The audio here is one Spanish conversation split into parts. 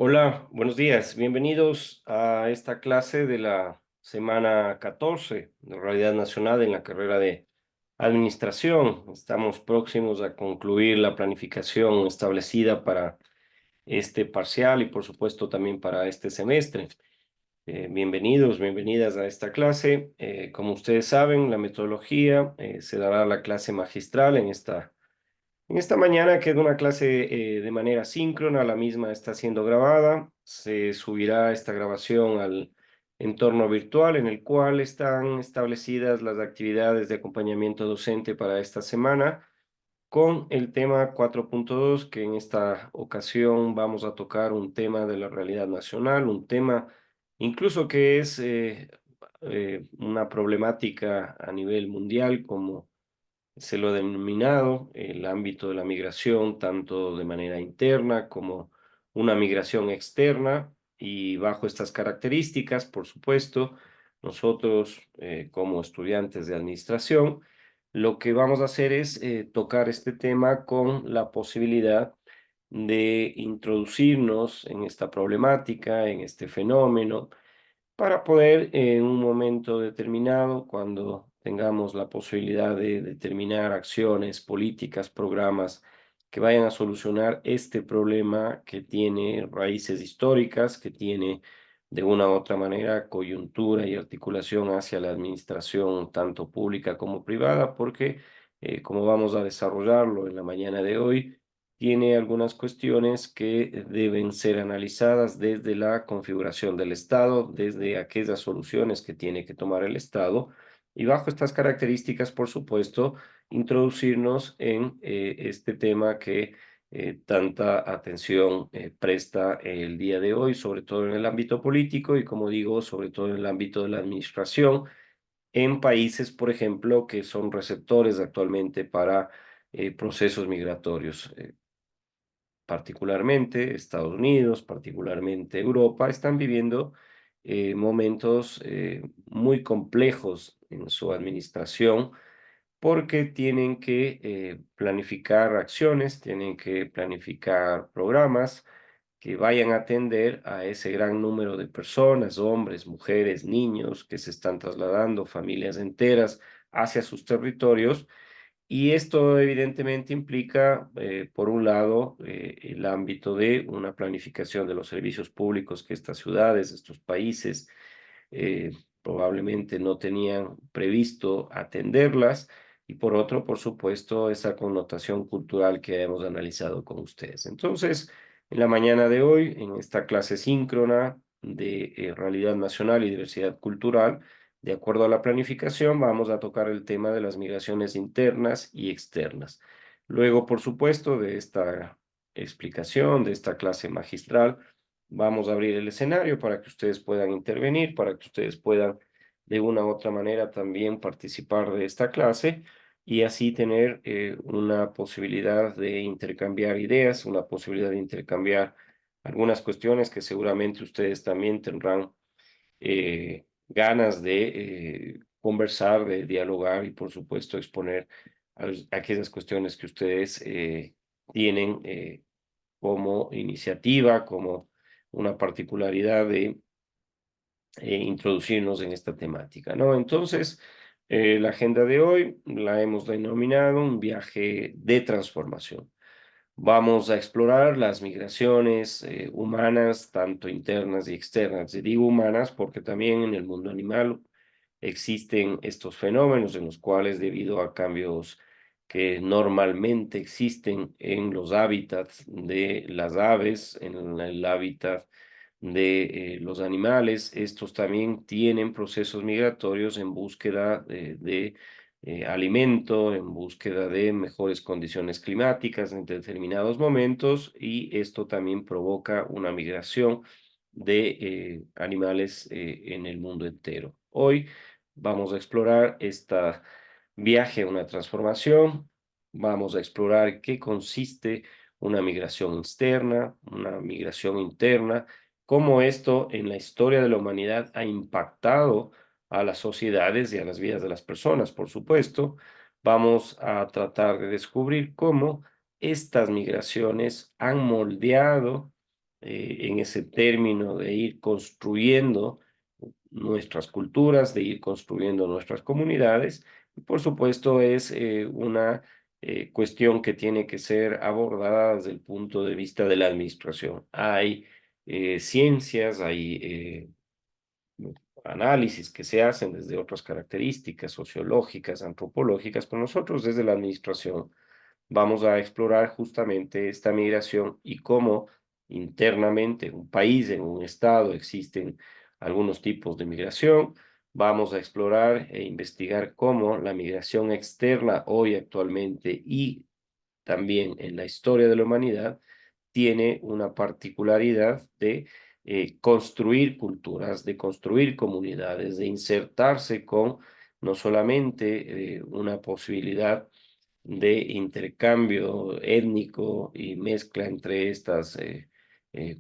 Hola, buenos días. Bienvenidos a esta clase de la semana 14 de Realidad Nacional en la carrera de Administración. Estamos próximos a concluir la planificación establecida para este parcial y, por supuesto, también para este semestre. Bienvenidos, bienvenidas a esta clase. Como ustedes saben, la metodología se dará la clase magistral en esta mañana queda una clase de manera síncrona, la misma está siendo grabada, se subirá esta grabación al entorno virtual en el cual están establecidas las actividades de acompañamiento docente para esta semana con el tema 4.2, que en esta ocasión vamos a tocar un tema de la realidad nacional, un tema incluso que es una problemática a nivel mundial como se lo ha denominado el ámbito de la migración, tanto de manera interna como una migración externa. Y bajo estas características, por supuesto, nosotros como estudiantes de administración, lo que vamos a hacer es tocar este tema con la posibilidad de introducirnos en esta problemática, en este fenómeno, para poder en un momento determinado, cuando tengamos la posibilidad de determinar acciones, políticas, programas que vayan a solucionar este problema que tiene raíces históricas, que tiene de una u otra manera coyuntura y articulación hacia la administración tanto pública como privada, porque como vamos a desarrollarlo en la mañana de hoy, tiene algunas cuestiones que deben ser analizadas desde la configuración del Estado, desde aquellas soluciones que tiene que tomar el Estado, y bajo estas características, por supuesto, introducirnos en este tema que tanta atención presta el día de hoy, sobre todo en el ámbito político y, como digo, sobre todo en el ámbito de la administración, en países, por ejemplo, que son receptores actualmente para procesos migratorios. Particularmente Estados Unidos, particularmente Europa, están viviendo momentos muy complejos en su administración porque tienen que planificar acciones, tienen que planificar programas que vayan a atender a ese gran número de personas, hombres, mujeres, niños que se están trasladando, familias enteras hacia sus territorios, y esto evidentemente implica, por un lado, el ámbito de una planificación de los servicios públicos que estas ciudades, estos países, eh, probablemente no tenían previsto atenderlas, y por otro, por supuesto, esa connotación cultural que hemos analizado con ustedes. Entonces, en la mañana de hoy, en esta clase síncrona de Realidad Nacional y Diversidad Cultural, de acuerdo a la planificación, vamos a tocar el tema de las migraciones internas y externas. Luego, por supuesto, de esta explicación, de esta clase magistral, vamos a abrir el escenario para que ustedes puedan intervenir, para que ustedes puedan de una u otra manera también participar de esta clase y así tener una posibilidad de intercambiar ideas, una posibilidad de intercambiar algunas cuestiones que seguramente ustedes también tendrán ganas de conversar, de dialogar y, por supuesto, exponer aquellas cuestiones que ustedes tienen como iniciativa, como una particularidad de introducirnos en esta temática, ¿no? Entonces, la agenda de hoy la hemos denominado un viaje de transformación. Vamos a explorar las migraciones humanas, tanto internas y externas. Y digo humanas porque también en el mundo animal existen estos fenómenos en los cuales, debido a cambios que normalmente existen en los hábitats de las aves, en el hábitat de los animales, estos también tienen procesos migratorios en búsqueda de alimento, en búsqueda de mejores condiciones climáticas en determinados momentos, y esto también provoca una migración de animales en el mundo entero. Hoy vamos a explorar esta viaje a una transformación, vamos a explorar qué consiste una migración externa, una migración interna, cómo esto en la historia de la humanidad ha impactado a las sociedades y a las vidas de las personas, por supuesto. Vamos a tratar de descubrir cómo estas migraciones han moldeado en ese término de ir construyendo nuestras culturas, de ir construyendo nuestras comunidades. Y por supuesto es una cuestión que tiene que ser abordada desde el punto de vista de la administración. Hay ciencias, hay análisis que se hacen desde otras características sociológicas, antropológicas, pero nosotros desde la administración vamos a explorar justamente esta migración y cómo internamente en un país, en un estado, existen algunos tipos de migración. Vamos a explorar e investigar cómo la migración externa hoy actualmente y también en la historia de la humanidad tiene una particularidad de construir culturas, de construir comunidades, de insertarse con no solamente una posibilidad de intercambio étnico y mezcla entre estas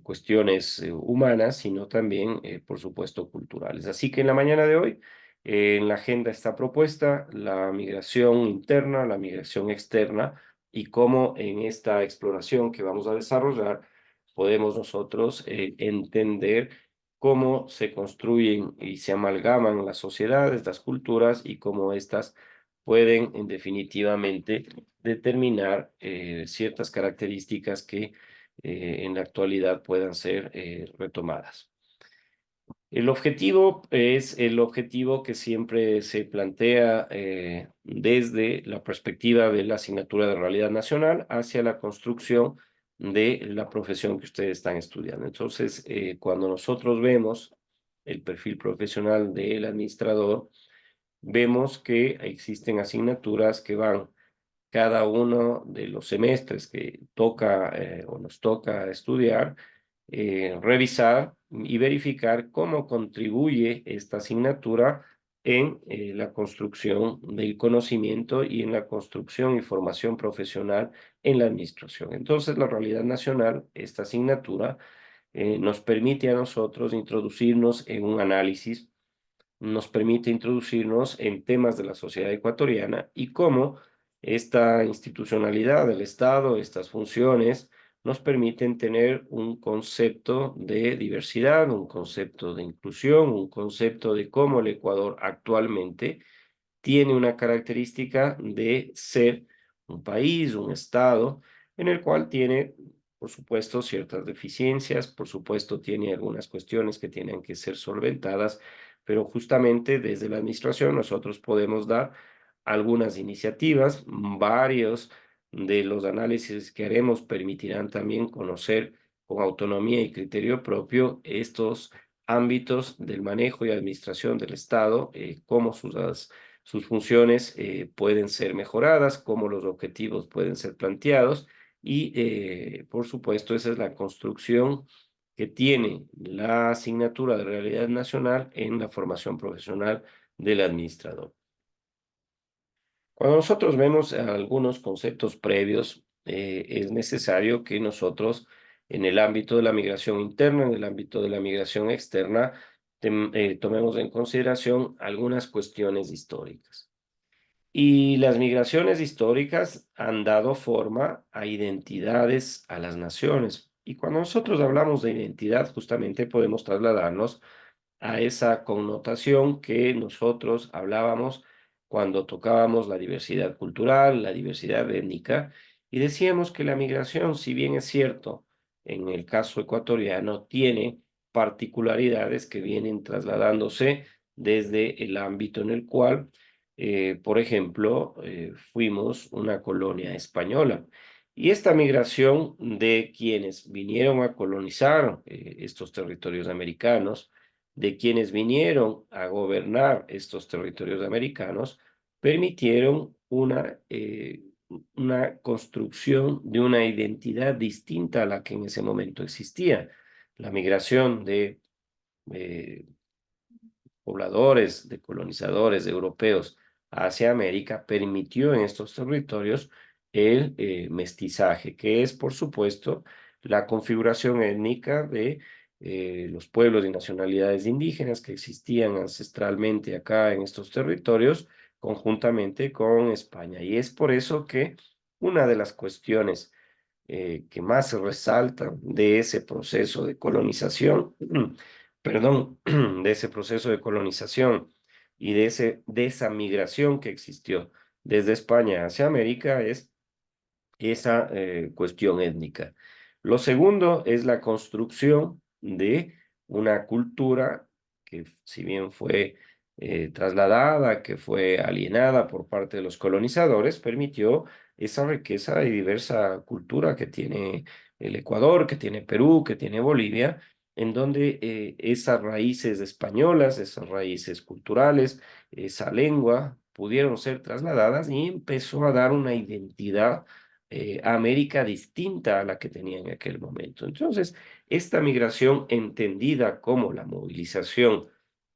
cuestiones humanas, sino también, por supuesto, culturales. Así que en la mañana de hoy, en la agenda está propuesta la migración interna, la migración externa y cómo en esta exploración que vamos a desarrollar podemos nosotros entender cómo se construyen y se amalgaman las sociedades, las culturas y cómo éstas pueden definitivamente determinar ciertas características que en la actualidad puedan ser retomadas. El objetivo es el objetivo que siempre se plantea desde la perspectiva de la asignatura de realidad nacional hacia la construcción de la profesión que ustedes están estudiando. Entonces, cuando nosotros vemos el perfil profesional del administrador, vemos que existen asignaturas que van cada uno de los semestres que toca o nos toca estudiar, revisar y verificar cómo contribuye esta asignatura en la construcción del conocimiento y en la construcción y formación profesional en la administración. Entonces, la realidad nacional, esta asignatura, nos permite a nosotros introducirnos en un análisis, nos permite introducirnos en temas de la sociedad ecuatoriana y cómo esta institucionalidad del Estado, estas funciones, nos permiten tener un concepto de diversidad, un concepto de inclusión, un concepto de cómo el Ecuador actualmente tiene una característica de ser un país, un estado, en el cual tiene, por supuesto, ciertas deficiencias, por supuesto, tiene algunas cuestiones que tienen que ser solventadas, pero justamente desde la administración nosotros podemos dar algunas iniciativas, varios de los análisis que haremos permitirán también conocer con autonomía y criterio propio estos ámbitos del manejo y administración del Estado, cómo sus funciones pueden ser mejoradas, cómo los objetivos pueden ser planteados y, por supuesto, esa es la construcción que tiene la asignatura de realidad nacional en la formación profesional del administrador. Cuando nosotros vemos algunos conceptos previos, es necesario que nosotros, en el ámbito de la migración interna, en el ámbito de la migración externa, tomemos en consideración algunas cuestiones históricas. Y las migraciones históricas han dado forma a identidades, a las naciones. Y cuando nosotros hablamos de identidad, justamente podemos trasladarnos a esa connotación que nosotros hablábamos cuando tocábamos la diversidad cultural, la diversidad étnica, y decíamos que la migración, si bien es cierto, en el caso ecuatoriano, tiene particularidades que vienen trasladándose desde el ámbito en el cual, por ejemplo, fuimos una colonia española. Y esta migración de quienes vinieron a colonizar estos territorios americanos, de quienes vinieron a gobernar estos territorios americanos, permitieron una construcción de una identidad distinta a la que en ese momento existía. La migración de eh, pobladores, de colonizadores europeos hacia América permitió en estos territorios el mestizaje, que es, por supuesto, la configuración étnica de los pueblos y nacionalidades indígenas que existían ancestralmente acá en estos territorios, conjuntamente con España. Y es por eso que una de las cuestiones que más se resaltan de ese proceso de colonización, perdón, de ese proceso de colonización y de esa migración que existió desde España hacia América es esa cuestión étnica. Lo segundo es la construcción de una cultura que, si bien fue trasladada, que fue alienada por parte de los colonizadores, permitió esa riqueza y diversa cultura que tiene el Ecuador, que tiene Perú, que tiene Bolivia, en donde esas raíces españolas, esas raíces culturales, esa lengua, pudieron ser trasladadas y empezó a dar una identidad a América distinta a la que tenía en aquel momento. Entonces, esta migración entendida como la movilización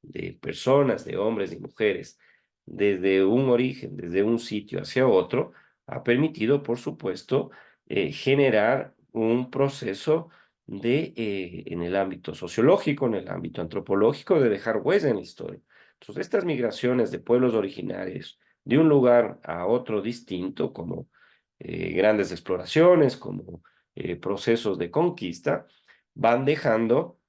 de personas, de hombres y mujeres, desde un origen, desde un sitio hacia otro, ha permitido, por supuesto, generar un proceso en el ámbito sociológico, en el ámbito antropológico, de dejar huella en la historia. Entonces, estas migraciones de pueblos originarios de un lugar a otro distinto, como grandes exploraciones, como procesos de conquista, van dejando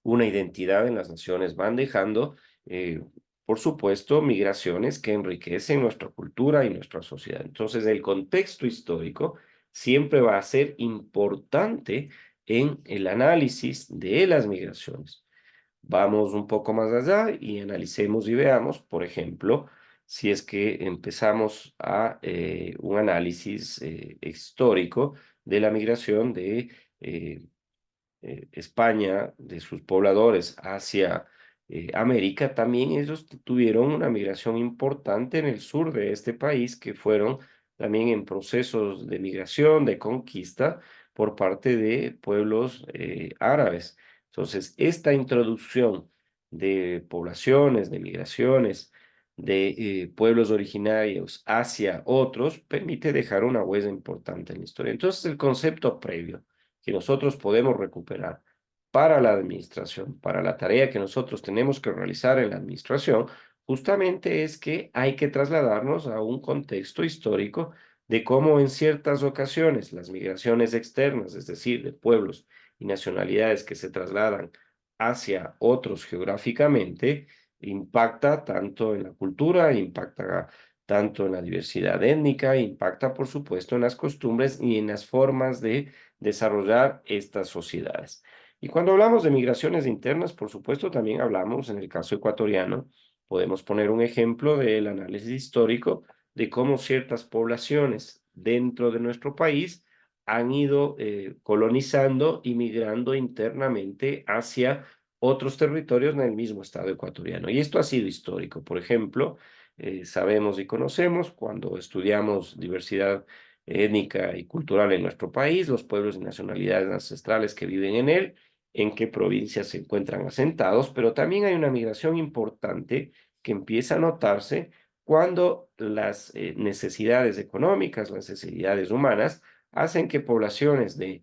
una identidad en las naciones, van dejando, eh, por supuesto, migraciones que enriquecen nuestra cultura y nuestra sociedad. Entonces, el contexto histórico siempre va a ser importante en el análisis de las migraciones. Vamos un poco más allá y analicemos y veamos, por ejemplo, si es que empezamos a un análisis histórico de la migración de eh, España, de sus pobladores hacia América, también ellos tuvieron una migración importante en el sur de este país, que fueron también en procesos de migración, de conquista por parte de pueblos árabes. Entonces, esta introducción de poblaciones, de migraciones, de pueblos originarios hacia otros, permite dejar una huella importante en la historia. Entonces, el concepto previo que nosotros podemos recuperar para la administración, para la tarea que nosotros tenemos que realizar en la administración, justamente es que hay que trasladarnos a un contexto histórico de cómo en ciertas ocasiones las migraciones externas, es decir, de pueblos y nacionalidades que se trasladan hacia otros geográficamente, impacta tanto en la cultura, impacta tanto en la diversidad étnica, impacta por supuesto en las costumbres y en las formas de desarrollar estas sociedades. Y cuando hablamos de migraciones internas, por supuesto, también hablamos, en el caso ecuatoriano, podemos poner un ejemplo del análisis histórico de cómo ciertas poblaciones dentro de nuestro país han ido colonizando y migrando internamente hacia otros territorios en el mismo estado ecuatoriano. Y esto ha sido histórico. Por ejemplo, sabemos y conocemos cuando estudiamos diversidad étnica y cultural en nuestro país, los pueblos y nacionalidades ancestrales que viven en él, en qué provincias se encuentran asentados, pero también hay una migración importante que empieza a notarse cuando las necesidades económicas, las necesidades humanas, hacen que poblaciones de,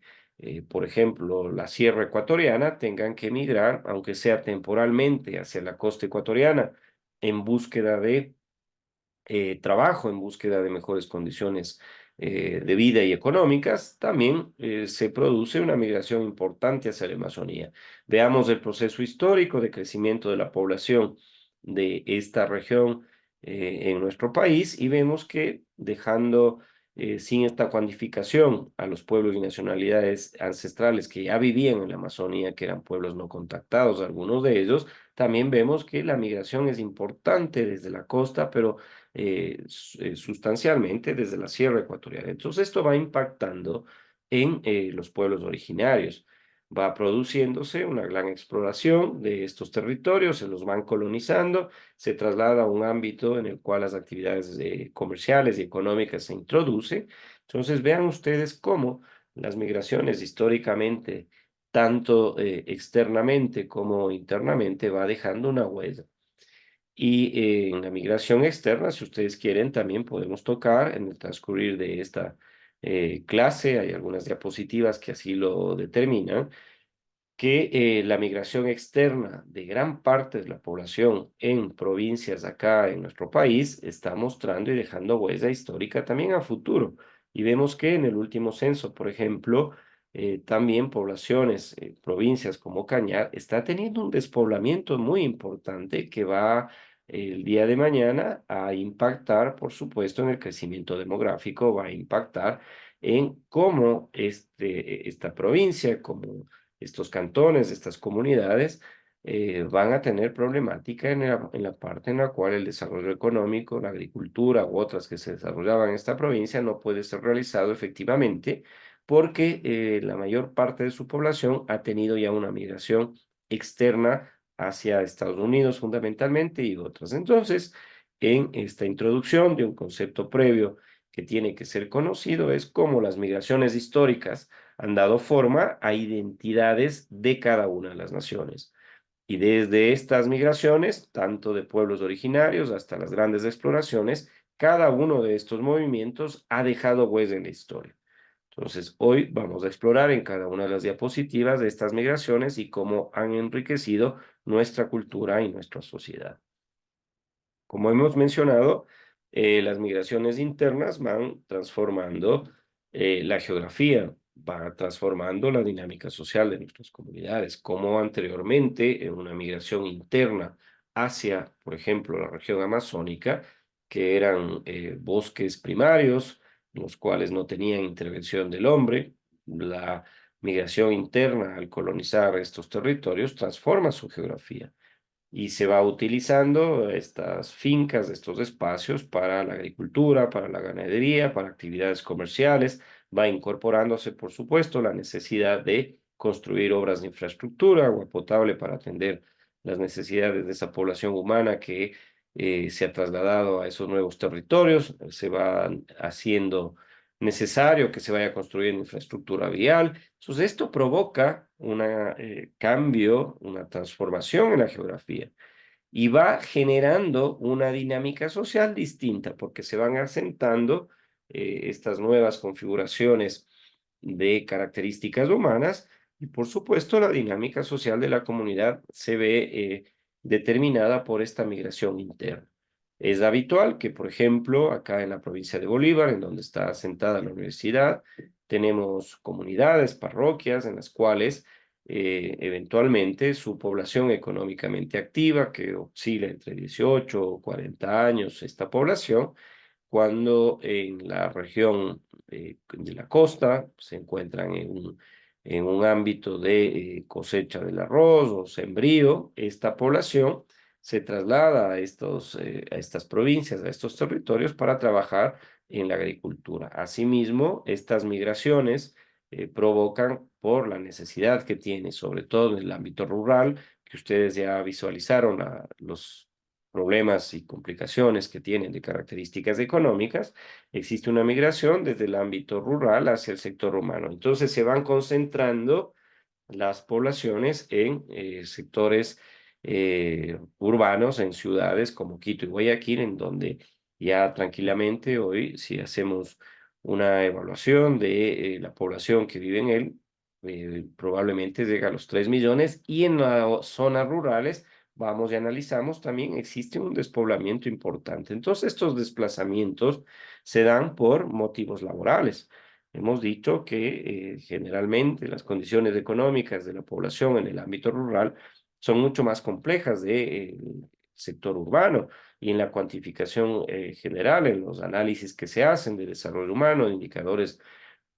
por ejemplo, la sierra ecuatoriana tengan que emigrar, aunque sea temporalmente, hacia la costa ecuatoriana, en búsqueda de trabajo, en búsqueda de mejores condiciones de vida y económicas, también se produce una migración importante hacia la Amazonía. Veamos el proceso histórico de crecimiento de la población de esta región en nuestro país y vemos que dejando sin esta cuantificación a los pueblos y nacionalidades ancestrales que ya vivían en la Amazonía, que eran pueblos no contactados, algunos de ellos, también vemos que la migración es importante desde la costa, pero sustancialmente desde la sierra ecuatoriana. Entonces esto va impactando en los pueblos originarios. Va produciéndose una gran exploración de estos territorios, se los van colonizando, se traslada a un ámbito en el cual las actividades comerciales y económicas se introducen. Entonces vean ustedes cómo las migraciones históricamente, tanto externamente como internamente, va dejando una huella. Y en la migración externa, si ustedes quieren, también podemos tocar en el transcurrir de esta clase, hay algunas diapositivas que así lo determinan, que la migración externa de gran parte de la población en provincias acá en nuestro país está mostrando y dejando huella histórica también a futuro. Y vemos que en el último censo, por ejemplo, también poblaciones, provincias como Cañar, está teniendo un despoblamiento muy importante que va el día de mañana a impactar, por supuesto, en el crecimiento demográfico, va a impactar en cómo esta provincia, como estos cantones, estas comunidades, van a tener problemática en la parte en la cual el desarrollo económico, la agricultura u otras que se desarrollaban en esta provincia no puede ser realizado efectivamente porque la mayor parte de su población ha tenido ya una migración externa hacia Estados Unidos fundamentalmente y otras. Entonces, en esta introducción de un concepto previo que tiene que ser conocido es cómo las migraciones históricas han dado forma a identidades de cada una de las naciones. Y desde estas migraciones, tanto de pueblos originarios hasta las grandes exploraciones, cada uno de estos movimientos ha dejado huella en la historia. Entonces, hoy vamos a explorar en cada una de las diapositivas de estas migraciones y cómo han enriquecido nuestra cultura y nuestra sociedad. Como hemos mencionado, las migraciones internas van transformando la geografía, va transformando la dinámica social de nuestras comunidades, como anteriormente en una migración interna hacia, por ejemplo, la región amazónica, que eran bosques primarios, los cuales no tenían intervención del hombre. La migración interna al colonizar estos territorios transforma su geografía y se va utilizando estas fincas, estos espacios para la agricultura, para la ganadería, para actividades comerciales. Va incorporándose, por supuesto, la necesidad de construir obras de infraestructura, agua potable para atender las necesidades de esa población humana que se ha trasladado a esos nuevos territorios. Se va haciendo necesario que se vaya construyendo infraestructura vial. Entonces, esto provoca un cambio, una transformación en la geografía y va generando una dinámica social distinta porque se van asentando estas nuevas configuraciones de características humanas y por supuesto la dinámica social de la comunidad se ve determinada por esta migración interna. Es habitual que, por ejemplo, acá en la provincia de Bolívar, en donde está asentada la universidad, tenemos comunidades, parroquias en las cuales eventualmente su población económicamente activa, que oscila entre 18 o 40 años, esta población, cuando en la región de la costa se encuentran en un ámbito de cosecha del arroz o sembrío, esta población se traslada a estas provincias, a estos territorios para trabajar en la agricultura. Asimismo, estas migraciones provocan por la necesidad que tiene, sobre todo en el ámbito rural, que ustedes ya visualizaron los problemas y complicaciones que tienen de características económicas, existe una migración desde el ámbito rural hacia el sector urbano. Entonces se van concentrando las poblaciones en sectores urbanos, en ciudades como Quito y Guayaquil, en donde ya tranquilamente hoy, si hacemos una evaluación de la población que vive en él, probablemente llega a los 3 millones y en las zonas rurales vamos y analizamos también existe un despoblamiento importante. Entonces estos desplazamientos se dan por motivos laborales. Hemos dicho que generalmente las condiciones económicas de la población en el ámbito rural son mucho más complejas del sector urbano y en la cuantificación general, en los análisis que se hacen de desarrollo humano, de indicadores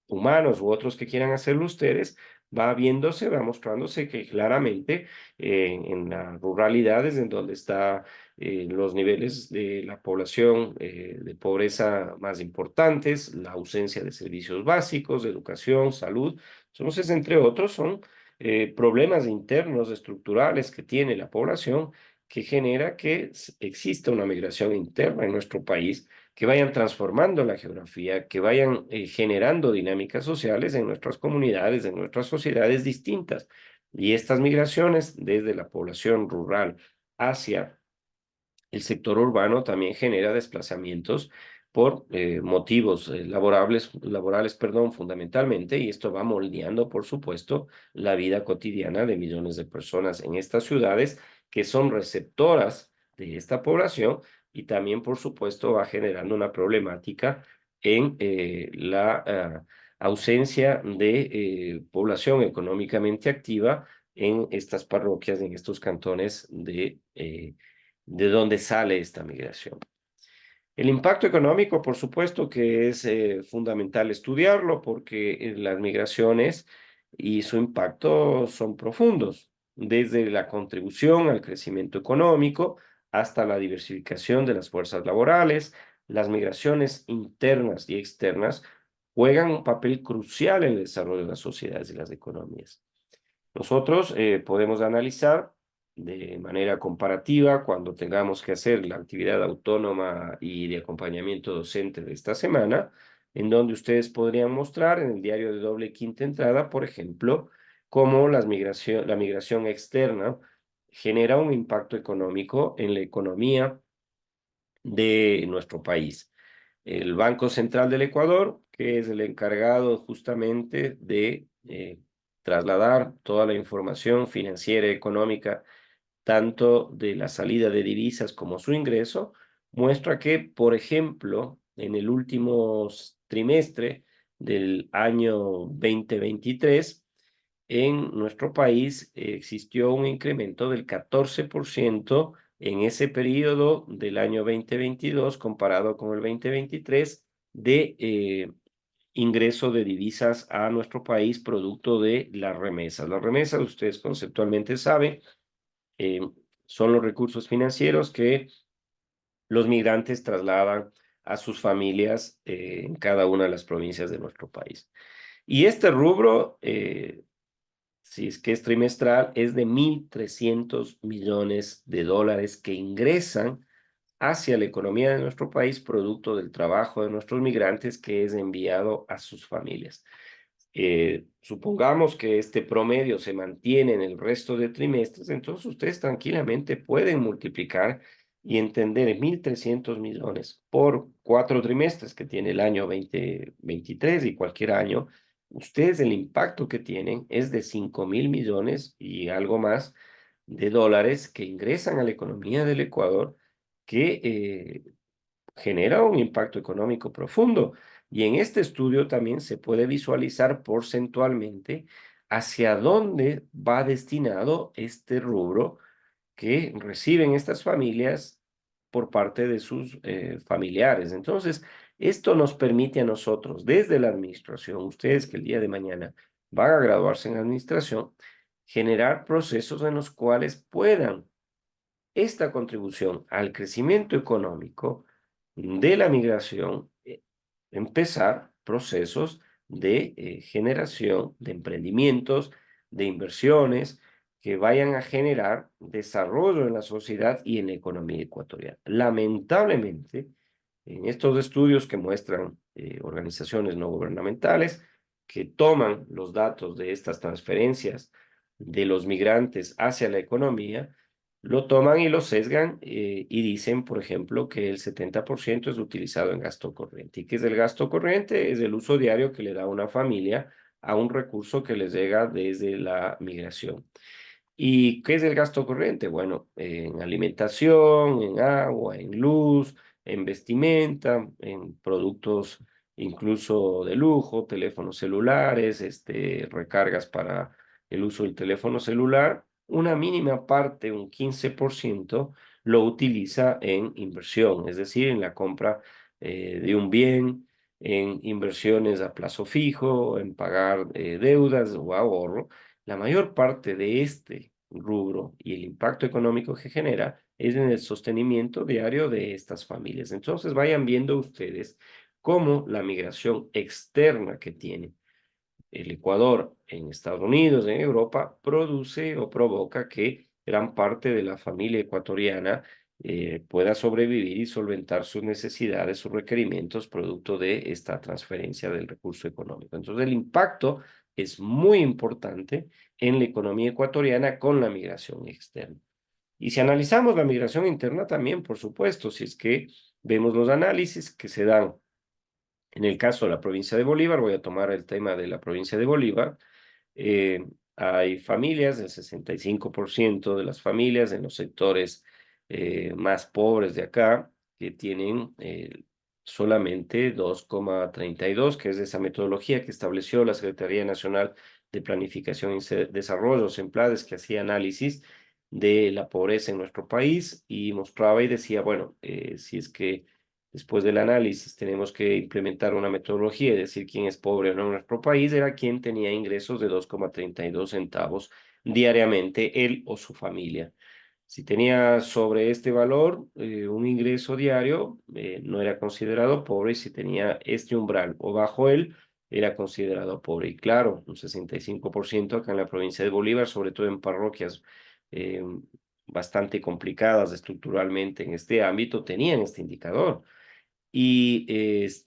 humanos u otros que quieran hacerlo ustedes, va viéndose, va mostrándose que claramente en las ruralidades en donde está los niveles de la población de pobreza más importantes, la ausencia de servicios básicos, de educación, salud, entonces, entre otros, son problemas internos estructurales que tiene la población que genera que exista una migración interna en nuestro país que vayan transformando la geografía, que vayan generando dinámicas sociales en nuestras comunidades, en nuestras sociedades distintas. Y estas migraciones desde la población rural hacia el sector urbano también genera desplazamientos por motivos laborales, perdón, fundamentalmente, y esto va moldeando, por supuesto, la vida cotidiana de millones de personas en estas ciudades que son receptoras de esta población y también, por supuesto, va generando una problemática en la ausencia de población económicamente activa en estas parroquias, en estos cantones de donde sale esta migración. El impacto económico, por supuesto que es fundamental estudiarlo porque las migraciones y su impacto son profundos, desde la contribución al crecimiento económico hasta la diversificación de las fuerzas laborales. Las migraciones internas y externas juegan un papel crucial en el desarrollo de las sociedades y las economías. Nosotros podemos analizar de manera comparativa cuando tengamos que hacer la actividad autónoma y de acompañamiento docente de esta semana, en donde ustedes podrían mostrar en el diario de doble quinta entrada, por ejemplo, cómo la migración externa genera un impacto económico en la economía de nuestro país. El Banco Central del Ecuador, que es el encargado justamente de trasladar toda la información financiera y económica, tanto de la salida de divisas como su ingreso, muestra que, por ejemplo, en el último trimestre del año 2023, en nuestro país existió un incremento del 14% en ese periodo del año 2022 comparado con el 2023 de ingreso de divisas a nuestro país producto de las remesas. Las remesas, ustedes conceptualmente saben, eh, son los recursos financieros que los migrantes trasladan a sus familias en cada una de las provincias de nuestro país. Y este rubro, si es que es trimestral, es de 1.300 millones de dólares que ingresan hacia la economía de nuestro país producto del trabajo de nuestros migrantes que es enviado a sus familias. Supongamos que este promedio se mantiene en el resto de trimestres, entonces ustedes tranquilamente pueden multiplicar y entender 1.300 millones por 4 trimestres que tiene el año 2023 y cualquier año, ustedes el impacto que tienen es de 5.000 millones y algo más de dólares que ingresan a la economía del Ecuador que genera un impacto económico profundo. Y en este estudio también se puede visualizar porcentualmente hacia dónde va destinado este rubro que reciben estas familias por parte de sus familiares. Entonces, esto nos permite a nosotros, desde la administración, ustedes que el día de mañana van a graduarse en administración, generar procesos en los cuales puedan esta contribución al crecimiento económico de la migración, empezar procesos de generación de emprendimientos, de inversiones que vayan a generar desarrollo en la sociedad y en la economía ecuatoriana. Lamentablemente, en estos estudios que muestran organizaciones no gubernamentales que toman los datos de estas transferencias de los migrantes hacia la economía, lo toman y lo sesgan y dicen, por ejemplo, que el 70% es utilizado en gasto corriente. ¿Y qué es el gasto corriente? Es el uso diario que le da una familia a un recurso que les llega desde la migración. ¿Y qué es el gasto corriente? Bueno, en alimentación, en agua, en luz, en vestimenta, en productos incluso de lujo, teléfonos celulares, recargas para el uso del teléfono celular. Una mínima parte, un 15%, lo utiliza en inversión, es decir, en la compra de un bien, en inversiones a plazo fijo, en pagar deudas o ahorro. La mayor parte de este rubro y el impacto económico que genera es en el sostenimiento diario de estas familias. Entonces vayan viendo ustedes cómo la migración externa que tiene el Ecuador en Estados Unidos, en Europa, produce o provoca que gran parte de la familia ecuatoriana pueda sobrevivir y solventar sus necesidades, sus requerimientos, producto de esta transferencia del recurso económico. Entonces, el impacto es muy importante en la economía ecuatoriana con la migración externa. Y si analizamos la migración interna también, por supuesto, si es que vemos los análisis que se dan en el caso de la provincia de Bolívar, voy a tomar el tema de la provincia de Bolívar, eh, hay familias, el 65% de las familias en los sectores más pobres de acá, que tienen solamente 2,32, que es esa metodología que estableció la Secretaría Nacional de Planificación y Desarrollo, SEMPLADES, que hacía análisis de la pobreza en nuestro país y mostraba y decía, bueno, si es que después del análisis tenemos que implementar una metodología y decir quién es pobre o no en nuestro país, era quien tenía ingresos de 2,32 centavos diariamente, él o su familia. Si tenía sobre este valor un ingreso diario, no era considerado pobre, y si tenía este umbral o bajo él, era considerado pobre. Y claro, un 65% acá en la provincia de Bolívar, sobre todo en parroquias eh, bastante complicadas estructuralmente en este ámbito, tenían este indicador. Y es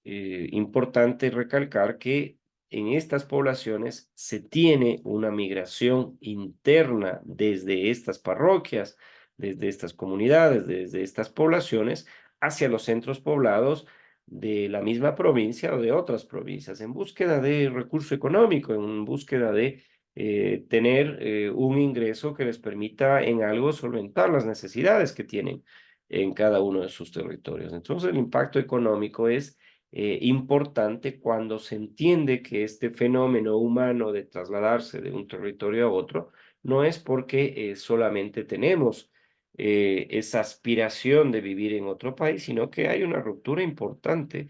importante recalcar que en estas poblaciones se tiene una migración interna desde estas parroquias, desde estas comunidades, desde estas poblaciones, hacia los centros poblados de la misma provincia o de otras provincias, en búsqueda de recurso económico, en búsqueda de tener un ingreso que les permita en algo solventar las necesidades que tienen en cada uno de sus territorios. Entonces, el impacto económico es importante cuando se entiende que este fenómeno humano de trasladarse de un territorio a otro no es porque solamente tenemos esa aspiración de vivir en otro país, sino que hay una ruptura importante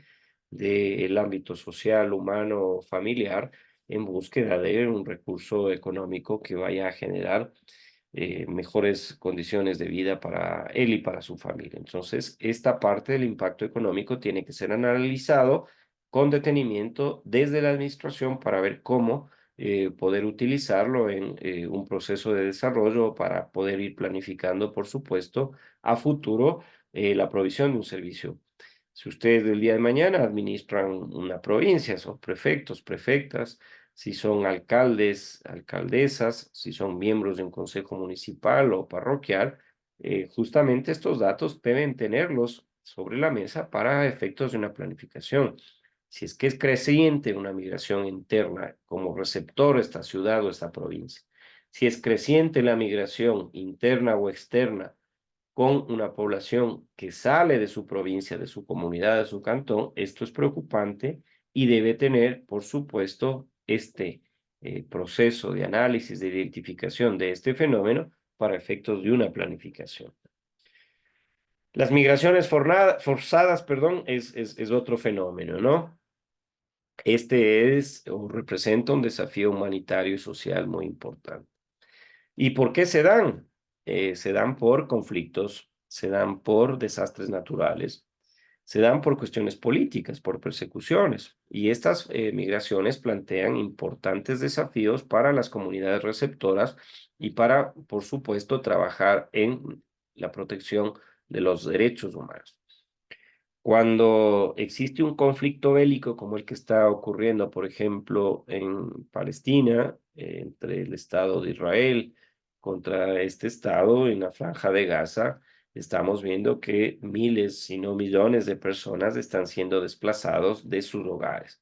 del ámbito social, humano, familiar, en búsqueda de un recurso económico que vaya a generar mejores condiciones de vida para él y para su familia. Entonces, esta parte del impacto económico tiene que ser analizado con detenimiento desde la administración para ver cómo poder utilizarlo en un proceso de desarrollo para poder ir planificando, por supuesto, a futuro la provisión de un servicio. Si ustedes del día de mañana administran una provincia, son prefectos, prefectas, si son alcaldes, alcaldesas, si son miembros de un consejo municipal o parroquial, justamente estos datos deben tenerlos sobre la mesa para efectos de una planificación. Si es que es creciente una migración interna como receptor esta ciudad o esta provincia, si es creciente la migración interna o externa con una población que sale de su provincia, de su comunidad, de su cantón, esto es preocupante y debe tener, por supuesto, este proceso de análisis, de identificación de este fenómeno para efectos de una planificación. Las migraciones forzadas, perdón, es otro fenómeno, ¿no? Este es o representa un desafío humanitario y social muy importante. ¿Y por qué se dan? Se dan por conflictos, se dan por desastres naturales, se dan por cuestiones políticas, por persecuciones. Y estas migraciones plantean importantes desafíos para las comunidades receptoras y para, por supuesto, trabajar en la protección de los derechos humanos. Cuando existe un conflicto bélico como el que está ocurriendo, por ejemplo, en Palestina, entre el Estado de Israel contra este Estado en la Franja de Gaza, estamos viendo que miles, si no millones de personas están siendo desplazados de sus hogares.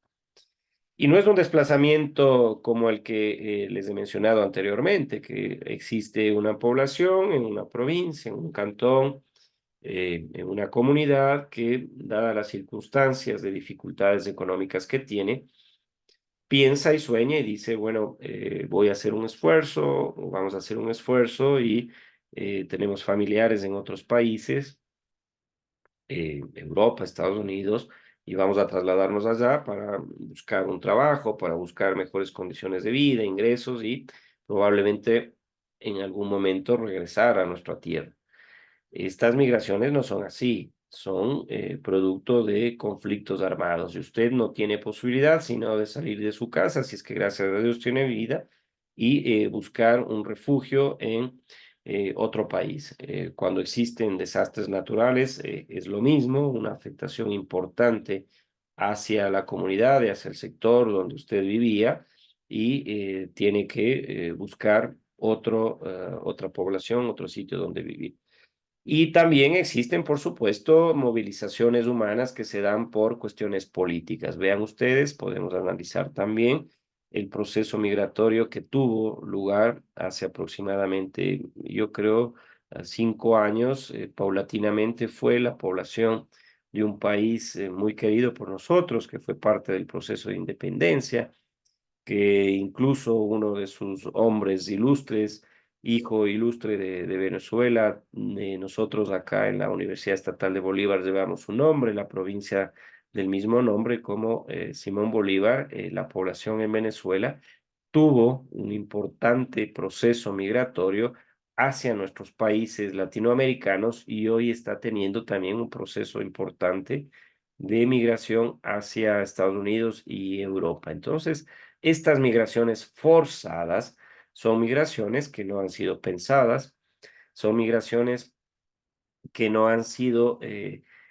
Y no es un desplazamiento como el que les he mencionado anteriormente, que existe una población en una provincia, en un cantón, en una comunidad que, dadas las circunstancias de dificultades económicas que tiene, piensa y sueña y dice, bueno, voy a hacer un esfuerzo, o vamos a hacer un esfuerzo y tenemos familiares en otros países, Europa, Estados Unidos, y vamos a trasladarnos allá para buscar un trabajo, para buscar mejores condiciones de vida, ingresos y probablemente en algún momento regresar a nuestra tierra. Estas migraciones no son así, son producto de conflictos armados y usted no tiene posibilidad sino de salir de su casa, si es que gracias a Dios tiene vida, y buscar un refugio en otro país. Cuando existen desastres naturales es lo mismo, una afectación importante hacia la comunidad y hacia el sector donde usted vivía y tiene que buscar otra población, otro sitio donde vivir. Y también existen, por supuesto, movilizaciones humanas que se dan por cuestiones políticas. Vean ustedes, podemos analizar también el proceso migratorio que tuvo lugar hace aproximadamente, yo creo, 5 años. Paulatinamente fue la población de un país muy querido por nosotros, que fue parte del proceso de independencia, que incluso uno de sus hombres ilustres, hijo ilustre de Venezuela, nosotros acá en la Universidad Estatal de Bolívar llevamos su nombre, la provincia del mismo nombre como Simón Bolívar, la población en Venezuela tuvo un importante proceso migratorio hacia nuestros países latinoamericanos y hoy está teniendo también un proceso importante de migración hacia Estados Unidos y Europa. Entonces, estas migraciones forzadas son migraciones que no han sido pensadas, son migraciones que no han sido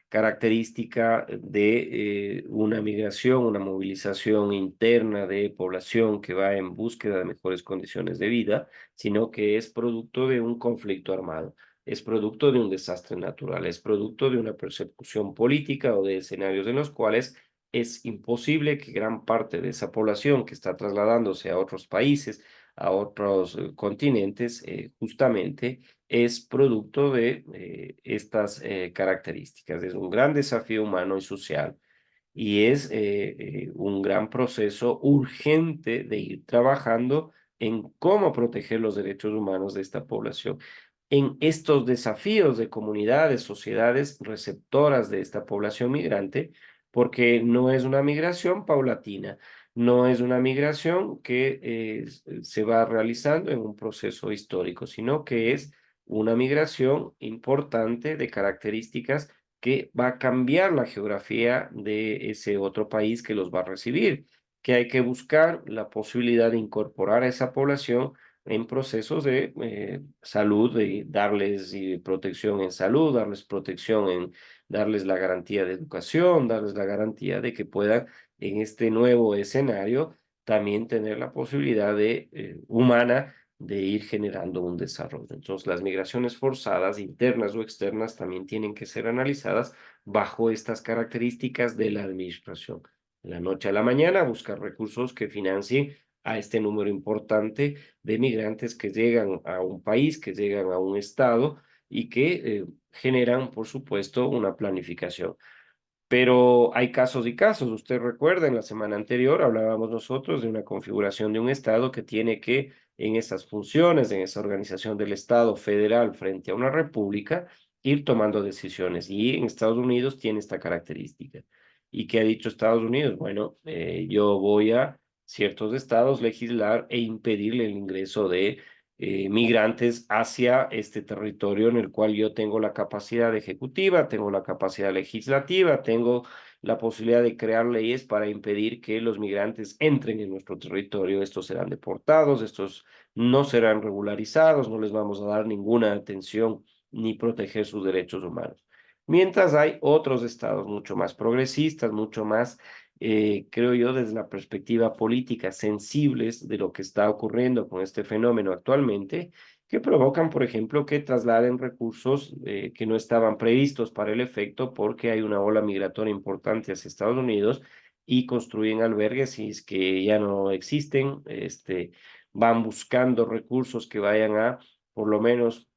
característica de una migración, una movilización interna de población que va en búsqueda de mejores condiciones de vida, sino que es producto de un conflicto armado, es producto de un desastre natural, es producto de una persecución política o de escenarios en los cuales es imposible que gran parte de esa población que está trasladándose a otros países, a otros continentes, justamente es producto de estas características. Es un gran desafío humano y social y es un gran proceso urgente de ir trabajando en cómo proteger los derechos humanos de esta población. En estos desafíos de comunidades, sociedades receptoras de esta población migrante, porque no es una migración paulatina, no es una migración que se va realizando en un proceso histórico, sino que es una migración importante de características que va a cambiar la geografía de ese otro país que los va a recibir, que hay que buscar la posibilidad de incorporar a esa población en procesos de salud, de darles protección en salud, darles protección en darles la garantía de educación, darles la garantía de que puedan en este nuevo escenario también tener la posibilidad de humana de ir generando un desarrollo. Entonces, las migraciones forzadas, internas o externas, también tienen que ser analizadas bajo estas características de la administración. De la noche a la mañana, buscar recursos que financien a este número importante de migrantes que llegan a un país, que llegan a un estado y que generan, por supuesto, una planificación. Pero hay casos y casos. Usted recuerda, en la semana anterior hablábamos nosotros de una configuración de un Estado que tiene que, en esas funciones, en esa organización del Estado federal frente a una república, ir tomando decisiones. Y en Estados Unidos tiene esta característica. ¿Y qué ha dicho Estados Unidos? Bueno, yo voy a ciertos estados legislar e impedirle el ingreso de migrantes hacia este territorio en el cual yo tengo la capacidad ejecutiva, tengo la capacidad legislativa, tengo la posibilidad de crear leyes para impedir que los migrantes entren en nuestro territorio. Estos serán deportados, estos no serán regularizados, no les vamos a dar ninguna atención ni proteger sus derechos humanos. Mientras hay otros estados mucho más progresistas, mucho más creo yo, desde la perspectiva política, sensibles de lo que está ocurriendo con este fenómeno actualmente, que provocan, por ejemplo, que trasladen recursos que no estaban previstos para el efecto porque hay una ola migratoria importante hacia Estados Unidos y construyen albergues y es que ya no existen, van buscando recursos que vayan a, por lo menos,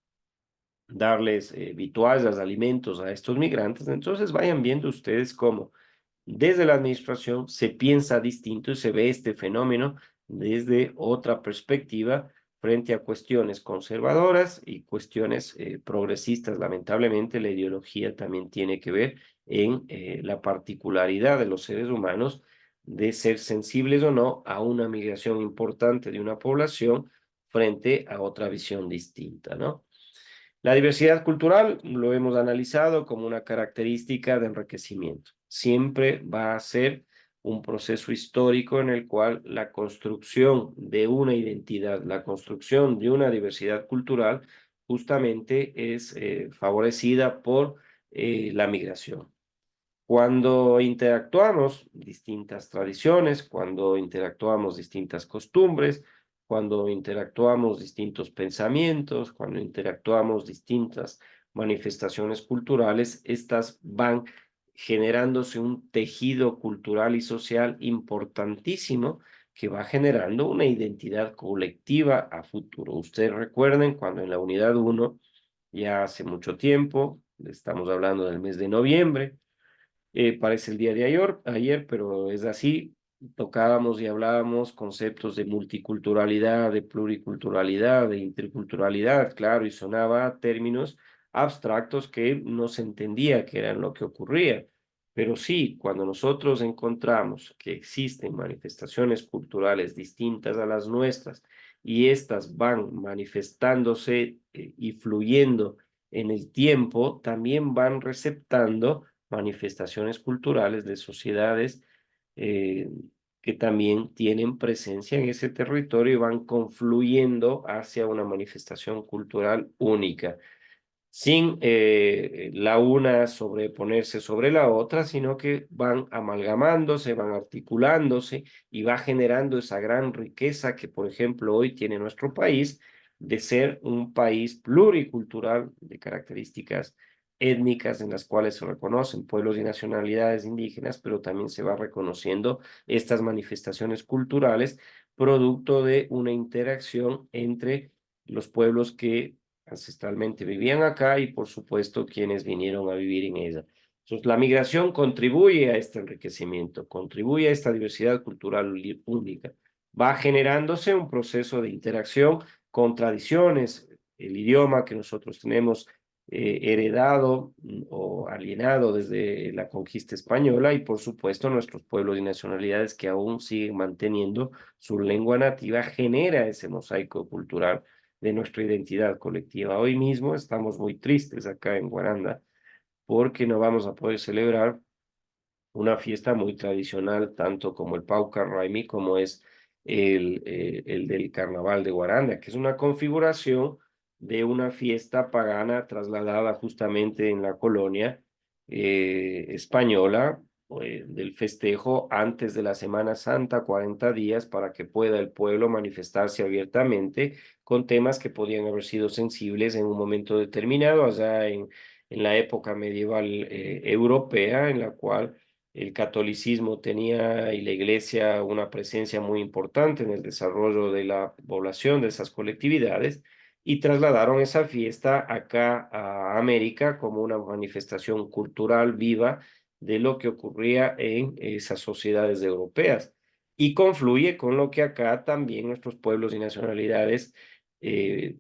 darles vituallas, alimentos a estos migrantes. Entonces vayan viendo ustedes cómo desde la administración se piensa distinto y se ve este fenómeno desde otra perspectiva frente a cuestiones conservadoras y cuestiones progresistas. Lamentablemente, la ideología también tiene que ver en la particularidad de los seres humanos de ser sensibles o no a una migración importante de una población frente a otra visión distinta, ¿no? La diversidad cultural lo hemos analizado como una característica de enriquecimiento. Siempre va a ser un proceso histórico en el cual la construcción de una identidad, la construcción de una diversidad cultural, justamente es favorecida por la migración. Cuando interactuamos distintas tradiciones, cuando interactuamos distintas costumbres, cuando interactuamos distintos pensamientos, cuando interactuamos distintas manifestaciones culturales, estas van generándose un tejido cultural y social importantísimo que va generando una identidad colectiva a futuro. Ustedes recuerden cuando en la unidad 1, ya hace mucho tiempo, estamos hablando del mes de noviembre, parece el día de ayer, pero es así. Tocábamos y hablábamos conceptos de multiculturalidad, de pluriculturalidad, de interculturalidad, claro, y sonaba términos abstractos que no se entendía qué eran lo que ocurría. Pero sí, cuando nosotros encontramos que existen manifestaciones culturales distintas a las nuestras y estas van manifestándose y fluyendo en el tiempo, también van receptando manifestaciones culturales de sociedades eh, que también tienen presencia en ese territorio y van confluyendo hacia una manifestación cultural única sin la una sobreponerse sobre la otra, sino que van amalgamándose, van articulándose y va generando esa gran riqueza que, por ejemplo, hoy tiene nuestro país de ser un país pluricultural de características étnicas en las cuales se reconocen pueblos y nacionalidades indígenas, pero también se va reconociendo estas manifestaciones culturales producto de una interacción entre los pueblos que ancestralmente vivían acá y por supuesto quienes vinieron a vivir en ella. Entonces, la migración contribuye a este enriquecimiento, contribuye a esta diversidad cultural única. Va generándose un proceso de interacción con tradiciones, el idioma que nosotros tenemos heredado o alienado desde la conquista española y por supuesto nuestros pueblos y nacionalidades que aún siguen manteniendo su lengua nativa genera ese mosaico cultural de nuestra identidad colectiva. Hoy mismo estamos muy tristes acá en Guaranda porque no vamos a poder celebrar una fiesta muy tradicional, tanto como el Pau Carraimi, como es el del Carnaval de Guaranda, que es una configuración de una fiesta pagana trasladada justamente en la colonia española, del festejo antes de la Semana Santa, 40 días, para que pueda el pueblo manifestarse abiertamente con temas que podían haber sido sensibles en un momento determinado, allá en la época medieval europea, en la cual el catolicismo tenía y la iglesia una presencia muy importante en el desarrollo de la población de esas colectividades y trasladaron esa fiesta acá a América como una manifestación cultural viva de lo que ocurría en esas sociedades europeas y confluye con lo que acá también nuestros pueblos y nacionalidades eh,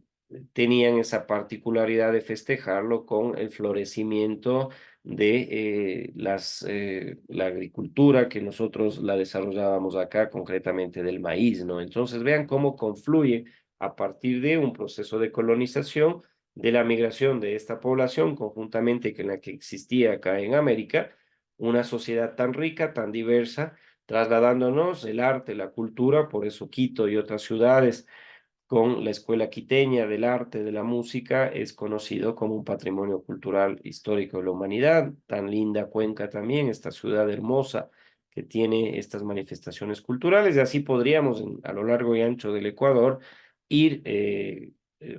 tenían esa particularidad de festejarlo con el florecimiento de la agricultura que nosotros la desarrollábamos acá, concretamente del maíz, ¿no? Entonces vean cómo confluye a partir de un proceso de colonización, de la migración de esta población conjuntamente con la que existía acá en América, una sociedad tan rica, tan diversa, trasladándonos el arte, la cultura, por eso Quito y otras ciudades con la Escuela Quiteña del Arte, de la Música, es conocido como un patrimonio cultural histórico de la humanidad. Tan linda Cuenca también, esta ciudad hermosa que tiene estas manifestaciones culturales, y así podríamos a lo largo y ancho del Ecuador ir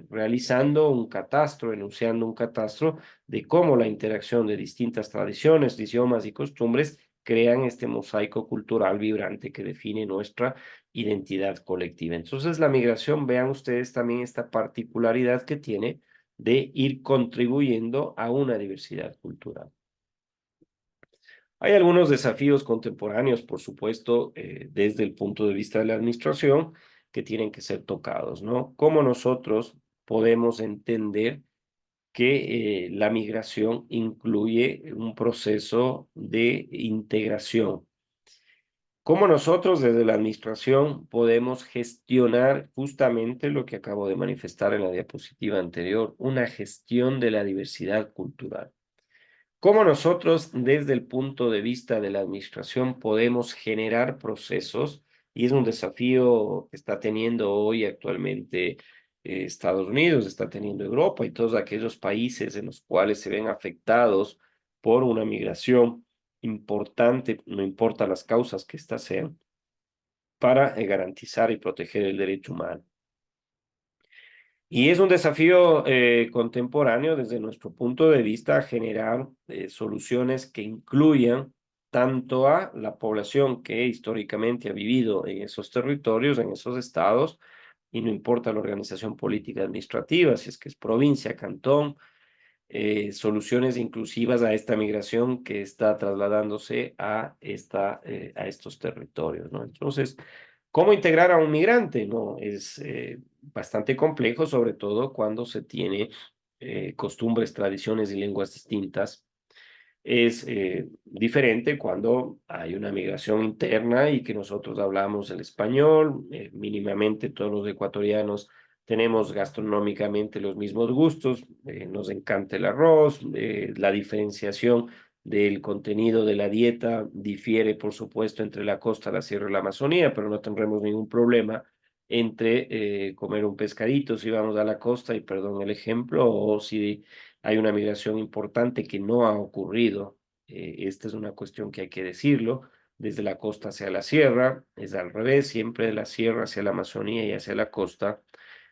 realizando un catastro, enunciando un catastro de cómo la interacción de distintas tradiciones, idiomas y costumbres crean este mosaico cultural vibrante que define nuestra identidad colectiva. Entonces, la migración, vean ustedes también esta particularidad que tiene de ir contribuyendo a una diversidad cultural. Hay algunos desafíos contemporáneos, por supuesto, desde el punto de vista de la administración, que tienen que ser tocados, ¿no? ¿Cómo nosotros podemos entender que la migración incluye un proceso de integración? ¿Cómo nosotros desde la administración podemos gestionar justamente lo que acabo de manifestar en la diapositiva anterior, una gestión de la diversidad cultural? ¿Cómo nosotros desde el punto de vista de la administración podemos generar procesos? Y es un desafío que está teniendo hoy actualmente Estados Unidos, está teniendo Europa y todos aquellos países en los cuales se ven afectados por una migración importante, no importa las causas que éstas sean, para garantizar y proteger el derecho humano. Y es un desafío contemporáneo desde nuestro punto de vista generar soluciones que incluyan tanto a la población que históricamente ha vivido en esos territorios, en esos estados, y no importa la organización política administrativa, si es que es provincia, cantón, soluciones inclusivas a esta migración que está trasladándose a estos territorios, ¿no? Entonces, ¿cómo integrar a un migrante? ¿No? Es bastante complejo, sobre todo cuando se tiene costumbres, tradiciones y lenguas distintas. Es diferente cuando hay una migración interna y que nosotros hablamos el español, mínimamente todos los ecuatorianos tenemos gastronómicamente los mismos gustos, nos encanta el arroz, la diferenciación del contenido de la dieta difiere, por supuesto, entre la costa, la sierra y la Amazonía, pero no tendremos ningún problema entre comer un pescadito si vamos a la costa, y perdón el ejemplo, o si hay una migración importante que no ha ocurrido. Esta es una cuestión que hay que decirlo. Desde la costa hacia la sierra, es al revés, siempre de la sierra hacia la Amazonía y hacia la costa.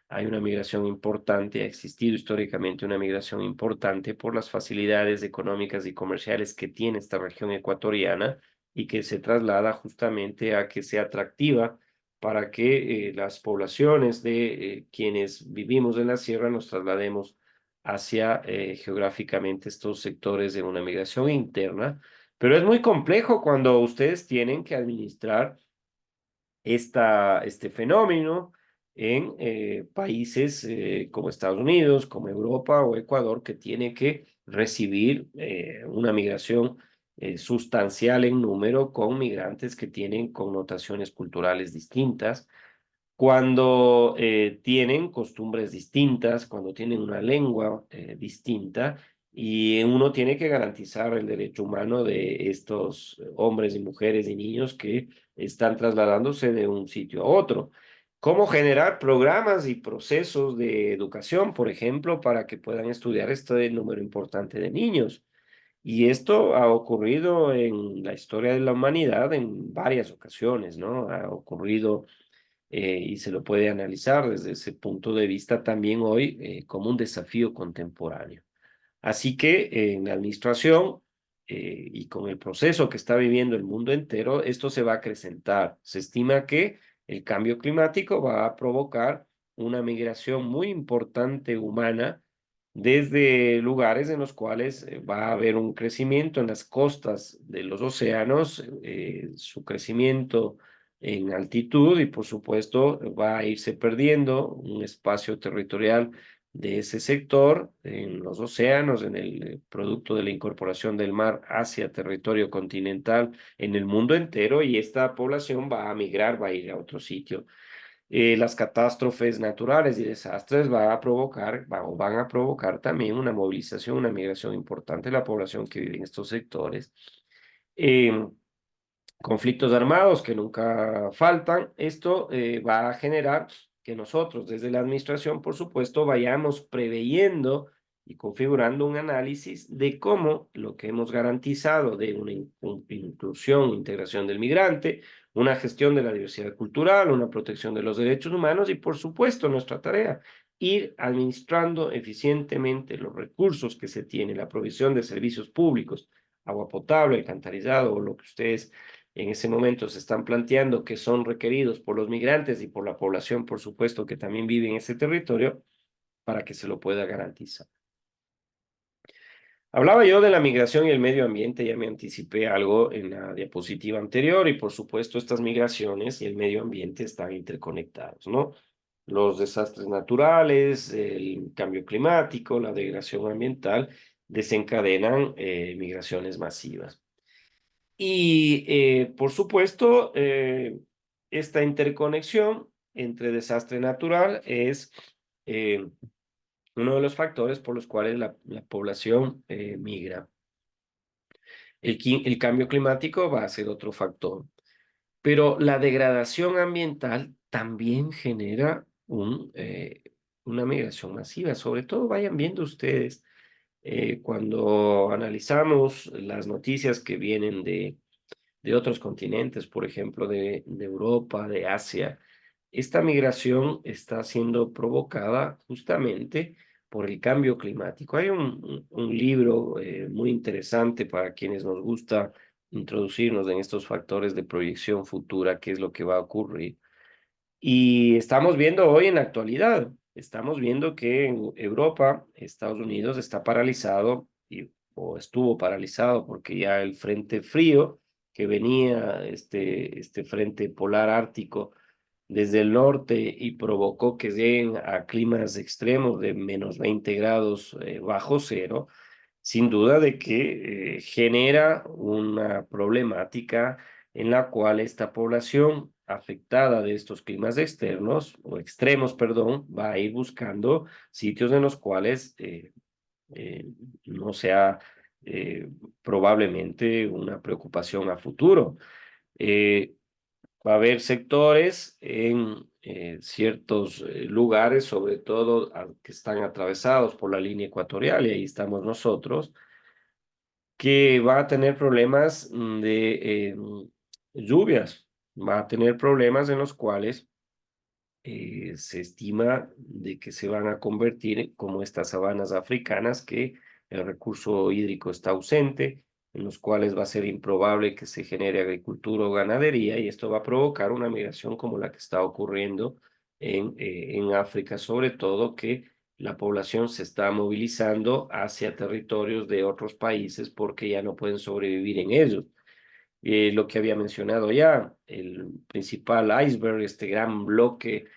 Hay una migración importante, ha existido históricamente una migración importante por las facilidades económicas y comerciales que tiene esta región ecuatoriana y que se traslada justamente a que sea atractiva para que las poblaciones de quienes vivimos en la sierra nos traslademos hacia geográficamente estos sectores de una migración interna. Pero es muy complejo cuando ustedes tienen que administrar este fenómeno en países como Estados Unidos, como Europa o Ecuador, que tiene que recibir una migración sustancial en número con migrantes que tienen connotaciones culturales distintas, cuando tienen costumbres distintas, cuando tienen una lengua distinta, y uno tiene que garantizar el derecho humano de estos hombres y mujeres y niños que están trasladándose de un sitio a otro. ¿Cómo generar programas y procesos de educación, por ejemplo, para que puedan estudiar este número importante de niños? Y esto ha ocurrido en la historia de la humanidad en varias ocasiones, ¿no? Ha ocurrido y se lo puede analizar desde ese punto de vista también hoy como un desafío contemporáneo. Así que en la administración y con el proceso que está viviendo el mundo entero, esto se va a acrecentar. Se estima que el cambio climático va a provocar una migración muy importante humana desde lugares en los cuales va a haber un crecimiento en las costas de los océanos, su crecimiento en altitud, y por supuesto va a irse perdiendo un espacio territorial de ese sector en los océanos, en el producto de la incorporación del mar hacia territorio continental en el mundo entero, y esta población va a migrar, va a ir a otro sitio. Las catástrofes naturales y desastres van a provocar también una movilización, una migración importante de la población que vive en estos sectores. Eh, Conflictos armados que nunca faltan. Esto va a generar que nosotros desde la administración, por supuesto, vayamos preveyendo y configurando un análisis de cómo lo que hemos garantizado de una inclusión, integración del migrante, una gestión de la diversidad cultural, una protección de los derechos humanos y, por supuesto, nuestra tarea, ir administrando eficientemente los recursos que se tiene, la provisión de servicios públicos, agua potable, alcantarillado o lo que ustedes en ese momento se están planteando que son requeridos por los migrantes y por la población, por supuesto, que también vive en ese territorio, para que se lo pueda garantizar. Hablaba yo de la migración y el medio ambiente, ya me anticipé algo en la diapositiva anterior, y por supuesto estas migraciones y el medio ambiente están interconectados, ¿no? Los desastres naturales, el cambio climático, la degradación ambiental desencadenan migraciones masivas. Y por supuesto, esta interconexión entre desastre natural es eh, uno de los factores por los cuales la población migra. El cambio climático va a ser otro factor, pero la degradación ambiental también genera una migración masiva. Sobre todo, vayan viendo ustedes, cuando analizamos las noticias que vienen de otros continentes, por ejemplo, de Europa, de Asia. Esta migración está siendo provocada justamente por el cambio climático. Hay un libro muy interesante para quienes nos gusta introducirnos en estos factores de proyección futura, qué es lo que va a ocurrir. Y estamos viendo hoy en la actualidad. estamos viendo que en Europa, Estados Unidos está paralizado o estuvo paralizado porque ya el frente frío que venía, este frente polar ártico desde el norte y provocó que lleguen a climas extremos de -20 grados bajo cero, sin duda de que genera una problemática en la cual esta población afectada de estos climas externos o extremos, perdón, va a ir buscando sitios en los cuales eh, no sea probablemente una preocupación a futuro. Eh, Va a haber sectores en ciertos lugares, sobre todo que están atravesados por la línea ecuatorial, y ahí estamos nosotros, que va a tener problemas de lluvias, va a tener problemas en los cuales se estima de que se van a convertir como estas sabanas africanas que el recurso hídrico está ausente, en los cuales va a ser improbable que se genere agricultura o ganadería, y esto va a provocar una migración como la que está ocurriendo en África, sobre todo que la población se está movilizando hacia territorios de otros países porque ya no pueden sobrevivir en ellos. Lo que había mencionado ya, el principal iceberg, este gran bloque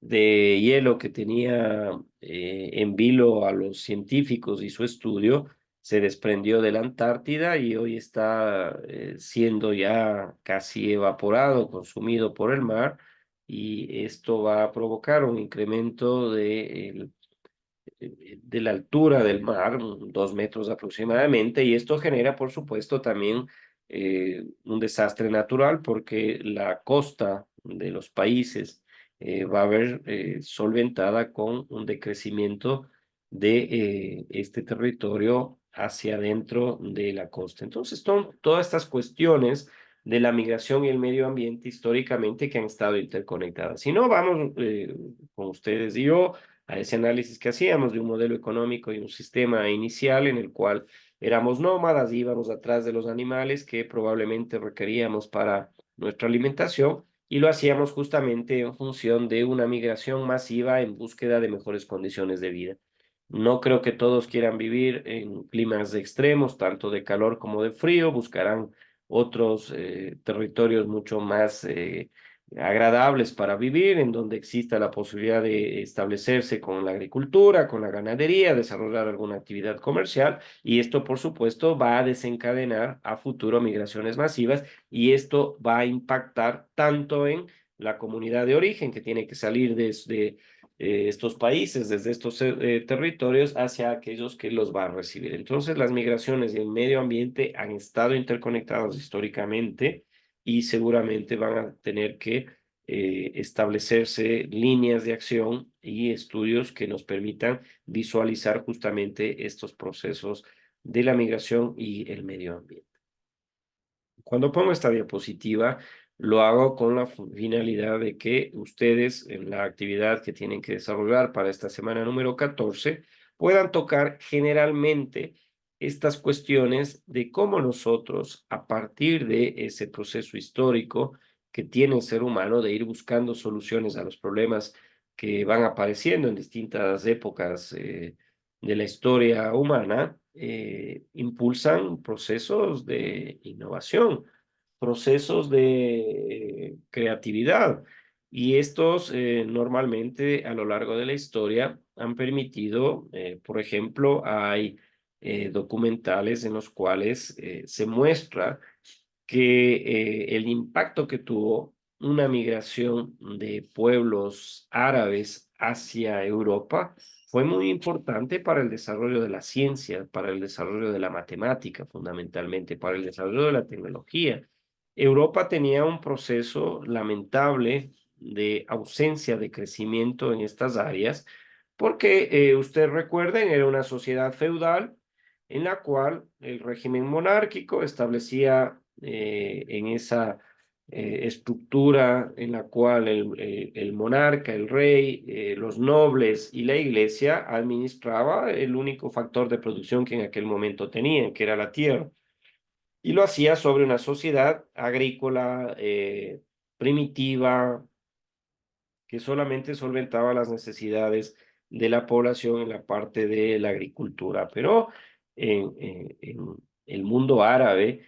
de hielo que tenía en vilo a los científicos y su estudio, se desprendió de la Antártida y hoy está siendo ya casi evaporado, consumido por el mar, y esto va a provocar un incremento de la altura del mar, 2 metros aproximadamente, y esto genera, por supuesto, también un desastre natural porque la costa de los países va a ver solventada con un decrecimiento de este territorio hacia adentro de la costa. Entonces, son todas estas cuestiones de la migración y el medio ambiente históricamente que han estado interconectadas. Si no, vamos con ustedes y yo a ese análisis que hacíamos de un modelo económico y un sistema inicial en el cual éramos nómadas, íbamos atrás de los animales que probablemente requeríamos para nuestra alimentación, y lo hacíamos justamente en función de una migración masiva en búsqueda de mejores condiciones de vida. No creo que todos quieran vivir en climas extremos, tanto de calor como de frío, buscarán otros territorios mucho más agradables para vivir, en donde exista la posibilidad de establecerse con la agricultura, con la ganadería, desarrollar alguna actividad comercial, y esto, por supuesto, va a desencadenar a futuro migraciones masivas, y esto va a impactar tanto en la comunidad de origen, que tiene que salir desde estos países, desde estos territorios, hacia aquellos que los van a recibir. Entonces, las migraciones y el medio ambiente han estado interconectados históricamente y seguramente van a tener que establecerse líneas de acción y estudios que nos permitan visualizar justamente estos procesos de la migración y el medio ambiente. Cuando pongo esta diapositiva, lo hago con la finalidad de que ustedes en la actividad que tienen que desarrollar para esta semana número 14 puedan tocar generalmente estas cuestiones de cómo nosotros, a partir de ese proceso histórico que tiene el ser humano de ir buscando soluciones a los problemas que van apareciendo en distintas épocas de la historia humana, impulsan procesos de innovación, procesos de creatividad. Y estos normalmente a lo largo de la historia han permitido, por ejemplo, hay documentales en los cuales se muestra que el impacto que tuvo una migración de pueblos árabes hacia Europa fue muy importante para el desarrollo de la ciencia, para el desarrollo de la matemática, fundamentalmente, para el desarrollo de la tecnología. Europa tenía un proceso lamentable de ausencia de crecimiento en estas áreas, porque ustedes recuerden, era una sociedad feudal en la cual el régimen monárquico establecía en esa estructura en la cual el monarca, el rey, los nobles y la iglesia administraba el único factor de producción que en aquel momento tenían, que era la tierra, y lo hacía sobre una sociedad agrícola primitiva que solamente solventaba las necesidades de la población en la parte de la agricultura. Pero en el mundo árabe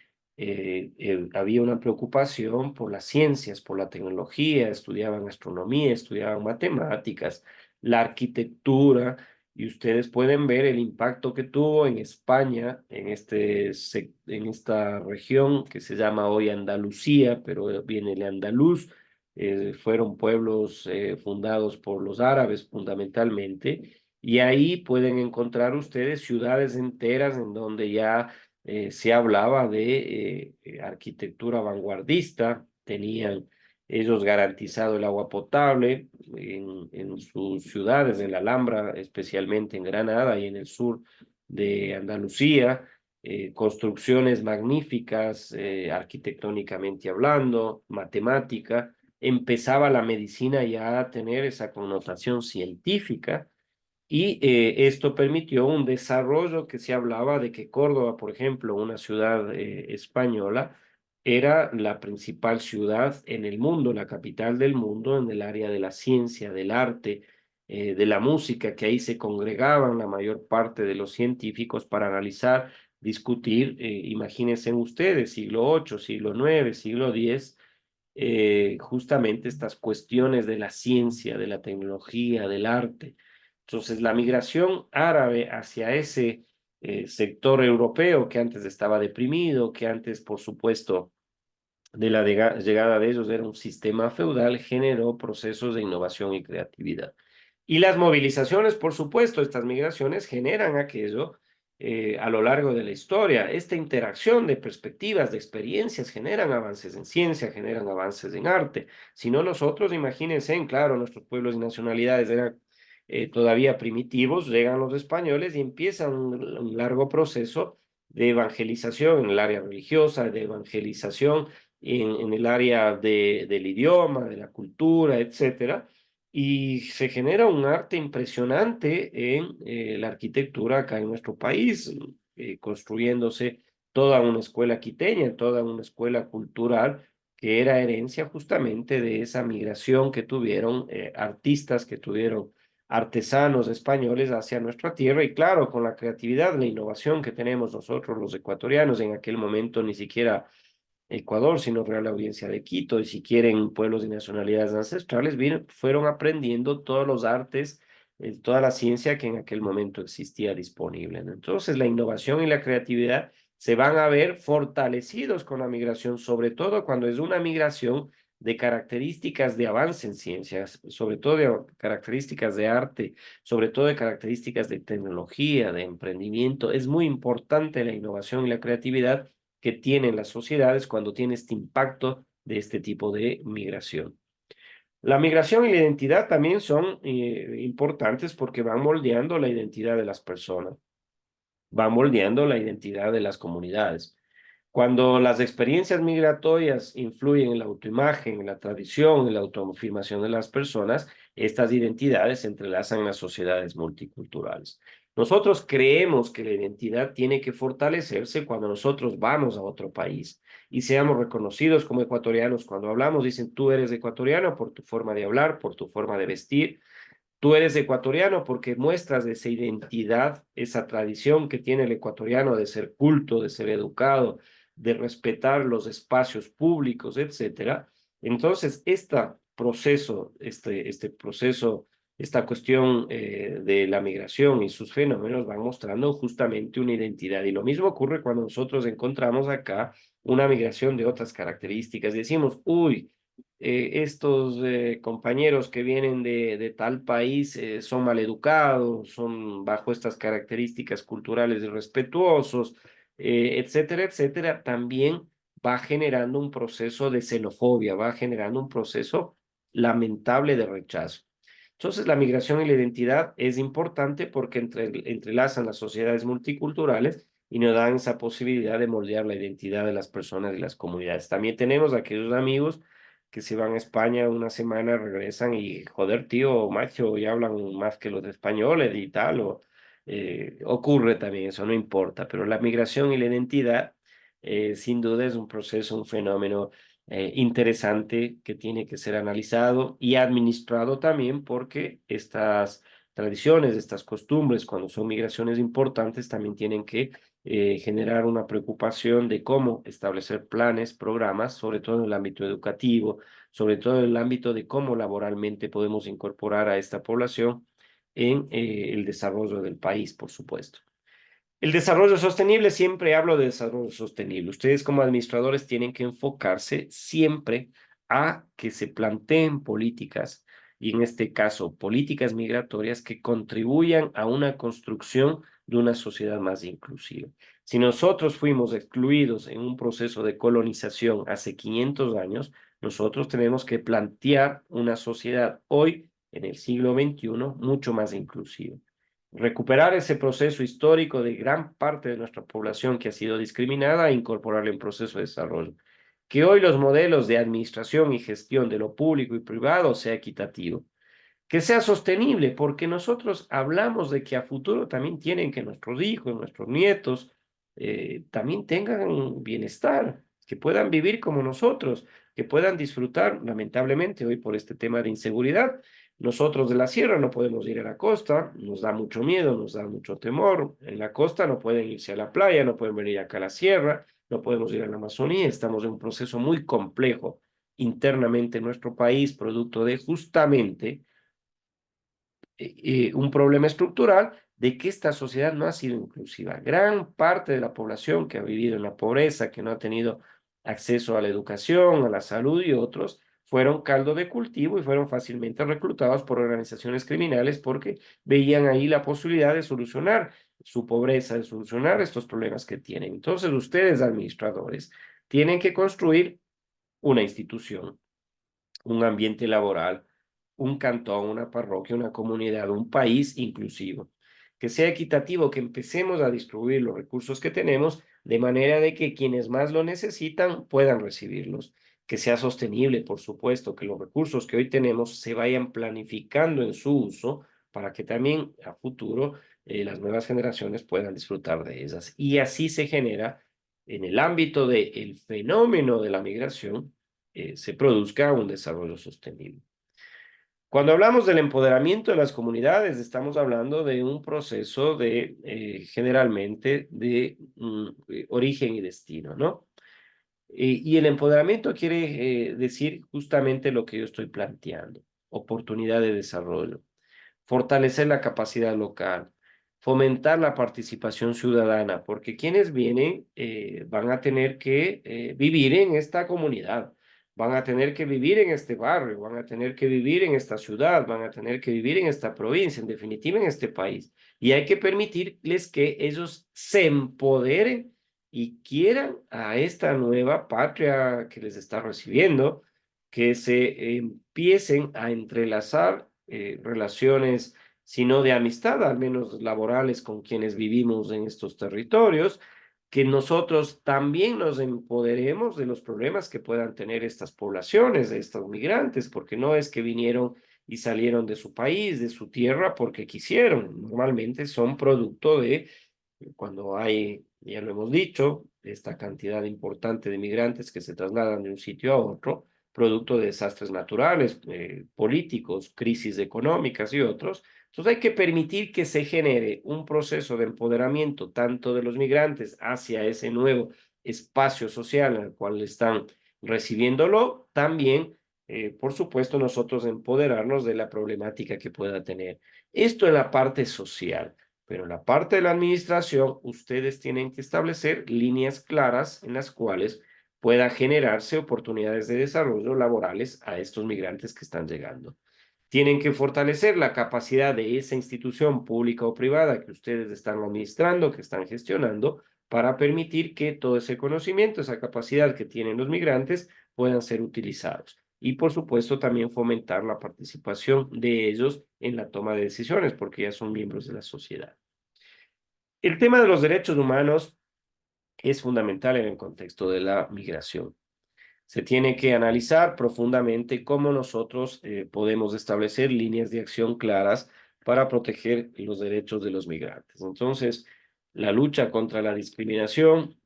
había una preocupación por las ciencias, por la tecnología, estudiaban astronomía, estudiaban matemáticas, la arquitectura, y ustedes pueden ver el impacto que tuvo en España, en esta región que se llama hoy Andalucía, pero viene de andaluz. Fueron pueblos fundados por los árabes fundamentalmente, y ahí pueden encontrar ustedes ciudades enteras en donde ya se hablaba de arquitectura vanguardista. Tenían ellos garantizado el agua potable en sus ciudades, en la Alhambra, especialmente en Granada y en el sur de Andalucía. Construcciones magníficas, arquitectónicamente hablando, matemática. Empezaba la medicina ya a tener esa connotación científica, y esto permitió un desarrollo que se hablaba de que Córdoba, por ejemplo, una ciudad española, era la principal ciudad en el mundo, la capital del mundo en el área de la ciencia, del arte, de la música, que ahí se congregaban la mayor parte de los científicos para analizar, discutir. Imagínense ustedes, siglo VIII, siglo IX, siglo X, justamente estas cuestiones de la ciencia, de la tecnología, del arte. Entonces, la migración árabe hacia ese sector europeo que antes estaba deprimido, que antes, por supuesto, de la llegada de ellos era un sistema feudal, generó procesos de innovación y creatividad. Y las movilizaciones, por supuesto, estas migraciones generan aquello a lo largo de la historia. Esta interacción de perspectivas, de experiencias, generan avances en ciencia, generan avances en arte. Si no, nosotros, imagínense, claro, nuestros pueblos y nacionalidades eran todavía primitivos, llegan los españoles y empieza un largo proceso de evangelización en el área religiosa, de evangelización en el área del idioma, de la cultura, etcétera, y se genera un arte impresionante en la arquitectura acá en nuestro país, construyéndose toda una escuela quiteña, toda una escuela cultural que era herencia justamente de esa migración que tuvieron artistas, que tuvieron artesanos españoles hacia nuestra tierra. Y claro, con la creatividad, la innovación que tenemos nosotros los ecuatorianos, en aquel momento ni siquiera Ecuador, sino Real Audiencia de Quito, y si quieren pueblos y nacionalidades ancestrales, fueron aprendiendo todos los artes, toda la ciencia que en aquel momento existía disponible, ¿no? Entonces, la innovación y la creatividad se van a ver fortalecidos con la migración, sobre todo cuando es una migración de características de avance en ciencias, sobre todo de características de arte, sobre todo de características de tecnología, de emprendimiento. Es muy importante la innovación y la creatividad que tienen las sociedades cuando tiene este impacto de este tipo de migración. La migración y la identidad también son importantes porque van moldeando la identidad de las personas, van moldeando la identidad de las comunidades. Cuando las experiencias migratorias influyen en la autoimagen, en la tradición, en la autoafirmación de las personas, estas identidades se entrelazan en las sociedades multiculturales. Nosotros creemos que la identidad tiene que fortalecerse cuando nosotros vamos a otro país y seamos reconocidos como ecuatorianos. Cuando hablamos, dicen, tú eres ecuatoriano por tu forma de hablar, por tu forma de vestir. Tú eres ecuatoriano porque muestras esa identidad, esa tradición que tiene el ecuatoriano de ser culto, de ser educado, de respetar los espacios públicos, etcétera. Entonces, este proceso, esta cuestión de la migración y sus fenómenos van mostrando justamente una identidad. Y lo mismo ocurre cuando nosotros encontramos acá una migración de otras características. Decimos, uy, estos compañeros que vienen de tal país son maleducados, son bajo estas características culturales irrespetuosos, etcétera, etcétera. También va generando un proceso de xenofobia, va generando un proceso lamentable de rechazo. Entonces, la migración y la identidad es importante porque entrelazan las sociedades multiculturales y nos dan esa posibilidad de moldear la identidad de las personas y las comunidades. También tenemos aquellos amigos que se van a España una semana, regresan y, joder, tío, macho, y hablan más que los españoles y tal, ocurre también, eso no importa, pero la migración y la identidad, sin duda es un proceso, un fenómeno interesante que tiene que ser analizado y administrado también porque estas tradiciones, de estas costumbres, cuando son migraciones importantes, también tienen que generar una preocupación de cómo establecer planes, programas, sobre todo en el ámbito educativo, sobre todo en el ámbito de cómo laboralmente podemos incorporar a esta población en el desarrollo del país, por supuesto. El desarrollo sostenible, siempre hablo de desarrollo sostenible. Ustedes como administradores tienen que enfocarse siempre a que se planteen políticas, y en este caso políticas migratorias que contribuyan a una construcción de una sociedad más inclusiva. Si nosotros fuimos excluidos en un proceso de colonización hace 500 años, nosotros tenemos que plantear una sociedad hoy, en el siglo XXI, mucho más inclusiva. Recuperar ese proceso histórico de gran parte de nuestra población que ha sido discriminada e incorporarlo en proceso de desarrollo. Que hoy los modelos de administración y gestión de lo público y privado sea equitativo. Que sea sostenible, porque nosotros hablamos de que a futuro también tienen que nuestros hijos, nuestros nietos, también tengan bienestar, que puedan vivir como nosotros, que puedan disfrutar, lamentablemente, hoy por este tema de inseguridad. Nosotros de la sierra no podemos ir a la costa, nos da mucho miedo, nos da mucho temor. En la costa no pueden irse a la playa, no pueden venir acá a la sierra, no podemos ir a la Amazonía. Estamos en un proceso muy complejo internamente en nuestro país, producto de justamente un problema estructural de que esta sociedad no ha sido inclusiva. Gran parte de la población que ha vivido en la pobreza, que no ha tenido acceso a la educación, a la salud y otros, fueron caldo de cultivo y fueron fácilmente reclutados por organizaciones criminales porque veían ahí la posibilidad de solucionar su pobreza, de solucionar estos problemas que tienen. Entonces, ustedes, administradores, tienen que construir una institución, un ambiente laboral, un cantón, una parroquia, una comunidad, un país inclusivo, que sea equitativo, que empecemos a distribuir los recursos que tenemos de manera de que quienes más lo necesitan puedan recibirlos, que sea sostenible, por supuesto, que los recursos que hoy tenemos se vayan planificando en su uso para que también a futuro las nuevas generaciones puedan disfrutar de ellas. Y así se genera en el ámbito del fenómeno de la migración se produzca un desarrollo sostenible. Cuando hablamos del empoderamiento de las comunidades, estamos hablando de un proceso de, generalmente, de origen y destino, ¿no? Y el empoderamiento quiere decir justamente lo que yo estoy planteando, oportunidad de desarrollo, fortalecer la capacidad local, fomentar la participación ciudadana, porque quienes vienen van a tener que vivir en esta comunidad, van a tener que vivir en este barrio, van a tener que vivir en esta ciudad, van a tener que vivir en esta provincia, en definitiva en este país. Y hay que permitirles que ellos se empoderen y quieran a esta nueva patria que les está recibiendo, que se empiecen a entrelazar relaciones, sino de amistad, al menos laborales, con quienes vivimos en estos territorios, que nosotros también nos empoderemos de los problemas que puedan tener estas poblaciones, de estos migrantes, porque no es que vinieron y salieron de su país, de su tierra, porque quisieron. Normalmente son producto de cuando hay, ya lo hemos dicho, esta cantidad importante de migrantes que se trasladan de un sitio a otro, producto de desastres naturales, políticos, crisis económicas y otros. Entonces hay que permitir que se genere un proceso de empoderamiento tanto de los migrantes hacia ese nuevo espacio social en el cual están recibiéndolo, también, por supuesto, nosotros empoderarnos de la problemática que pueda tener. Esto en la parte social. Pero en la parte de la administración, ustedes tienen que establecer líneas claras en las cuales pueda generarse oportunidades de desarrollo laborales a estos migrantes que están llegando. Tienen que fortalecer la capacidad de esa institución pública o privada que ustedes están administrando, que están gestionando, para permitir que todo ese conocimiento, esa capacidad que tienen los migrantes puedan ser utilizados. Y por supuesto también fomentar la participación de ellos en la toma de decisiones, porque ya son miembros de la sociedad. El tema de los derechos humanos es fundamental en el contexto de la migración. Se tiene que analizar profundamente cómo nosotros podemos establecer líneas de acción claras para proteger los derechos de los migrantes. Entonces, la lucha contra la discriminación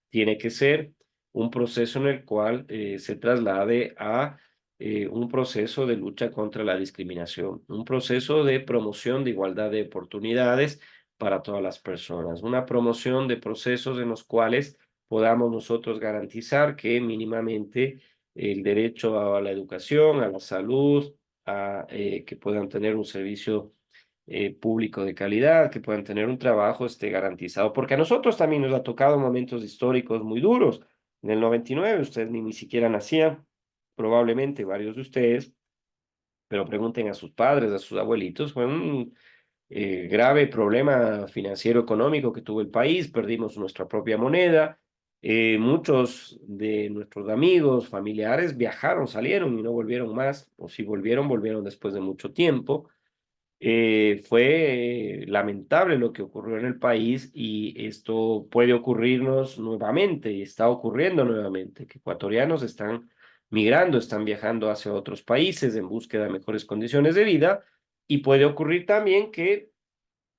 tiene que ser un proceso en el cual se traslade a un proceso de lucha contra la discriminación, un proceso de promoción de igualdad de oportunidades para todas las personas, una promoción de procesos en los cuales podamos nosotros garantizar que mínimamente el derecho a la educación, a la salud, a que puedan tener un servicio público de calidad, que puedan tener un trabajo esté garantizado, porque a nosotros también nos ha tocado momentos históricos muy duros. En el 99 ustedes ni siquiera nacían, probablemente varios de ustedes, pero pregunten a sus padres, a sus abuelitos, fue un grave problema financiero económico que tuvo el país, perdimos nuestra propia moneda, muchos de nuestros amigos, familiares viajaron, salieron y no volvieron más, o si volvieron, volvieron después de mucho tiempo. Fue lamentable lo que ocurrió en el país y esto puede ocurrirnos nuevamente y está ocurriendo nuevamente, que ecuatorianos están migrando, están viajando hacia otros países en búsqueda de mejores condiciones de vida y puede ocurrir también que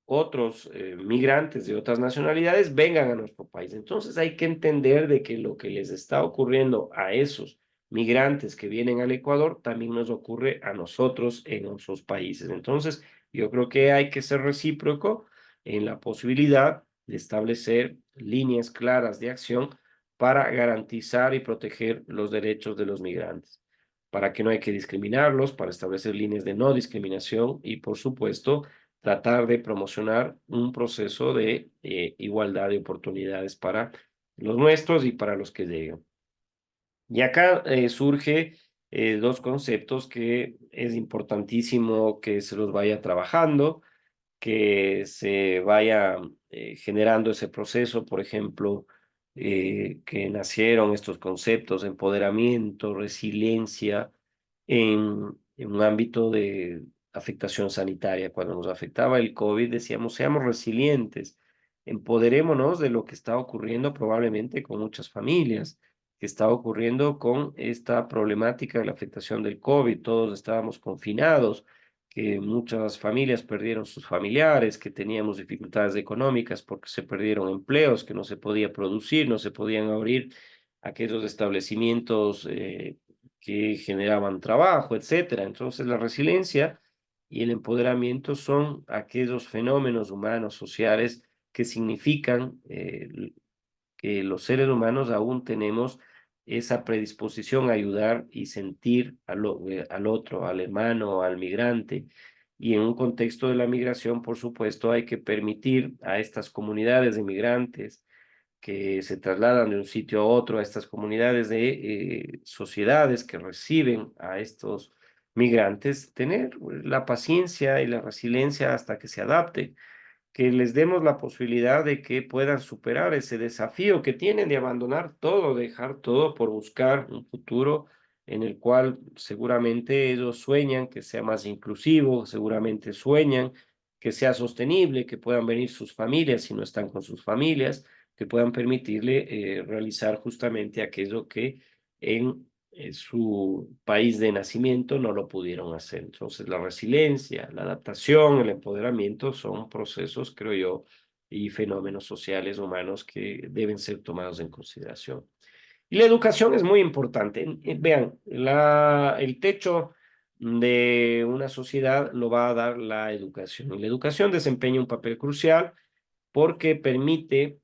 otros migrantes de otras nacionalidades vengan a nuestro país. Entonces hay que entender de que lo que les está ocurriendo a esos migrantes que vienen al Ecuador también nos ocurre a nosotros en nuestros países. Entonces yo creo que hay que ser recíproco en la posibilidad de establecer líneas claras de acción para garantizar y proteger los derechos de los migrantes, para que no hay que discriminarlos, para establecer líneas de no discriminación y, por supuesto, tratar de promocionar un proceso de igualdad de oportunidades para los nuestros y para los que llegan. Y acá surge dos conceptos que es importantísimo que se los vaya trabajando, que se vaya generando ese proceso, por ejemplo, que nacieron estos conceptos, empoderamiento, resiliencia, en un ámbito de afectación sanitaria. Cuando nos afectaba el COVID, decíamos, seamos resilientes, empoderémonos de lo que está ocurriendo probablemente con muchas familias, que está ocurriendo con esta problemática de la afectación del COVID. Todos estábamos confinados, que muchas familias perdieron sus familiares, que teníamos dificultades económicas porque se perdieron empleos, que no se podía producir, no se podían abrir aquellos establecimientos que generaban trabajo, etcétera. Entonces, la resiliencia y el empoderamiento son aquellos fenómenos humanos, sociales, que significan que los seres humanos aún tenemos esa predisposición a ayudar y sentir al otro, al hermano, al migrante. Y en un contexto de la migración, por supuesto, hay que permitir a estas comunidades de migrantes que se trasladan de un sitio a otro, a estas comunidades de sociedades que reciben a estos migrantes, tener la paciencia y la resiliencia hasta que se adapten, que les demos la posibilidad de que puedan superar ese desafío que tienen de abandonar todo, dejar todo por buscar un futuro en el cual seguramente ellos sueñan que sea más inclusivo, seguramente sueñan que sea sostenible, que puedan venir sus familias si no están con sus familias, que puedan permitirle realizar justamente aquello que en su país de nacimiento no lo pudieron hacer. Entonces, la resiliencia, la adaptación, el empoderamiento son procesos, creo yo, y fenómenos sociales humanos que deben ser tomados en consideración. Y la educación es muy importante. Vean, el techo de una sociedad lo va a dar la educación. Y la educación desempeña un papel crucial porque permite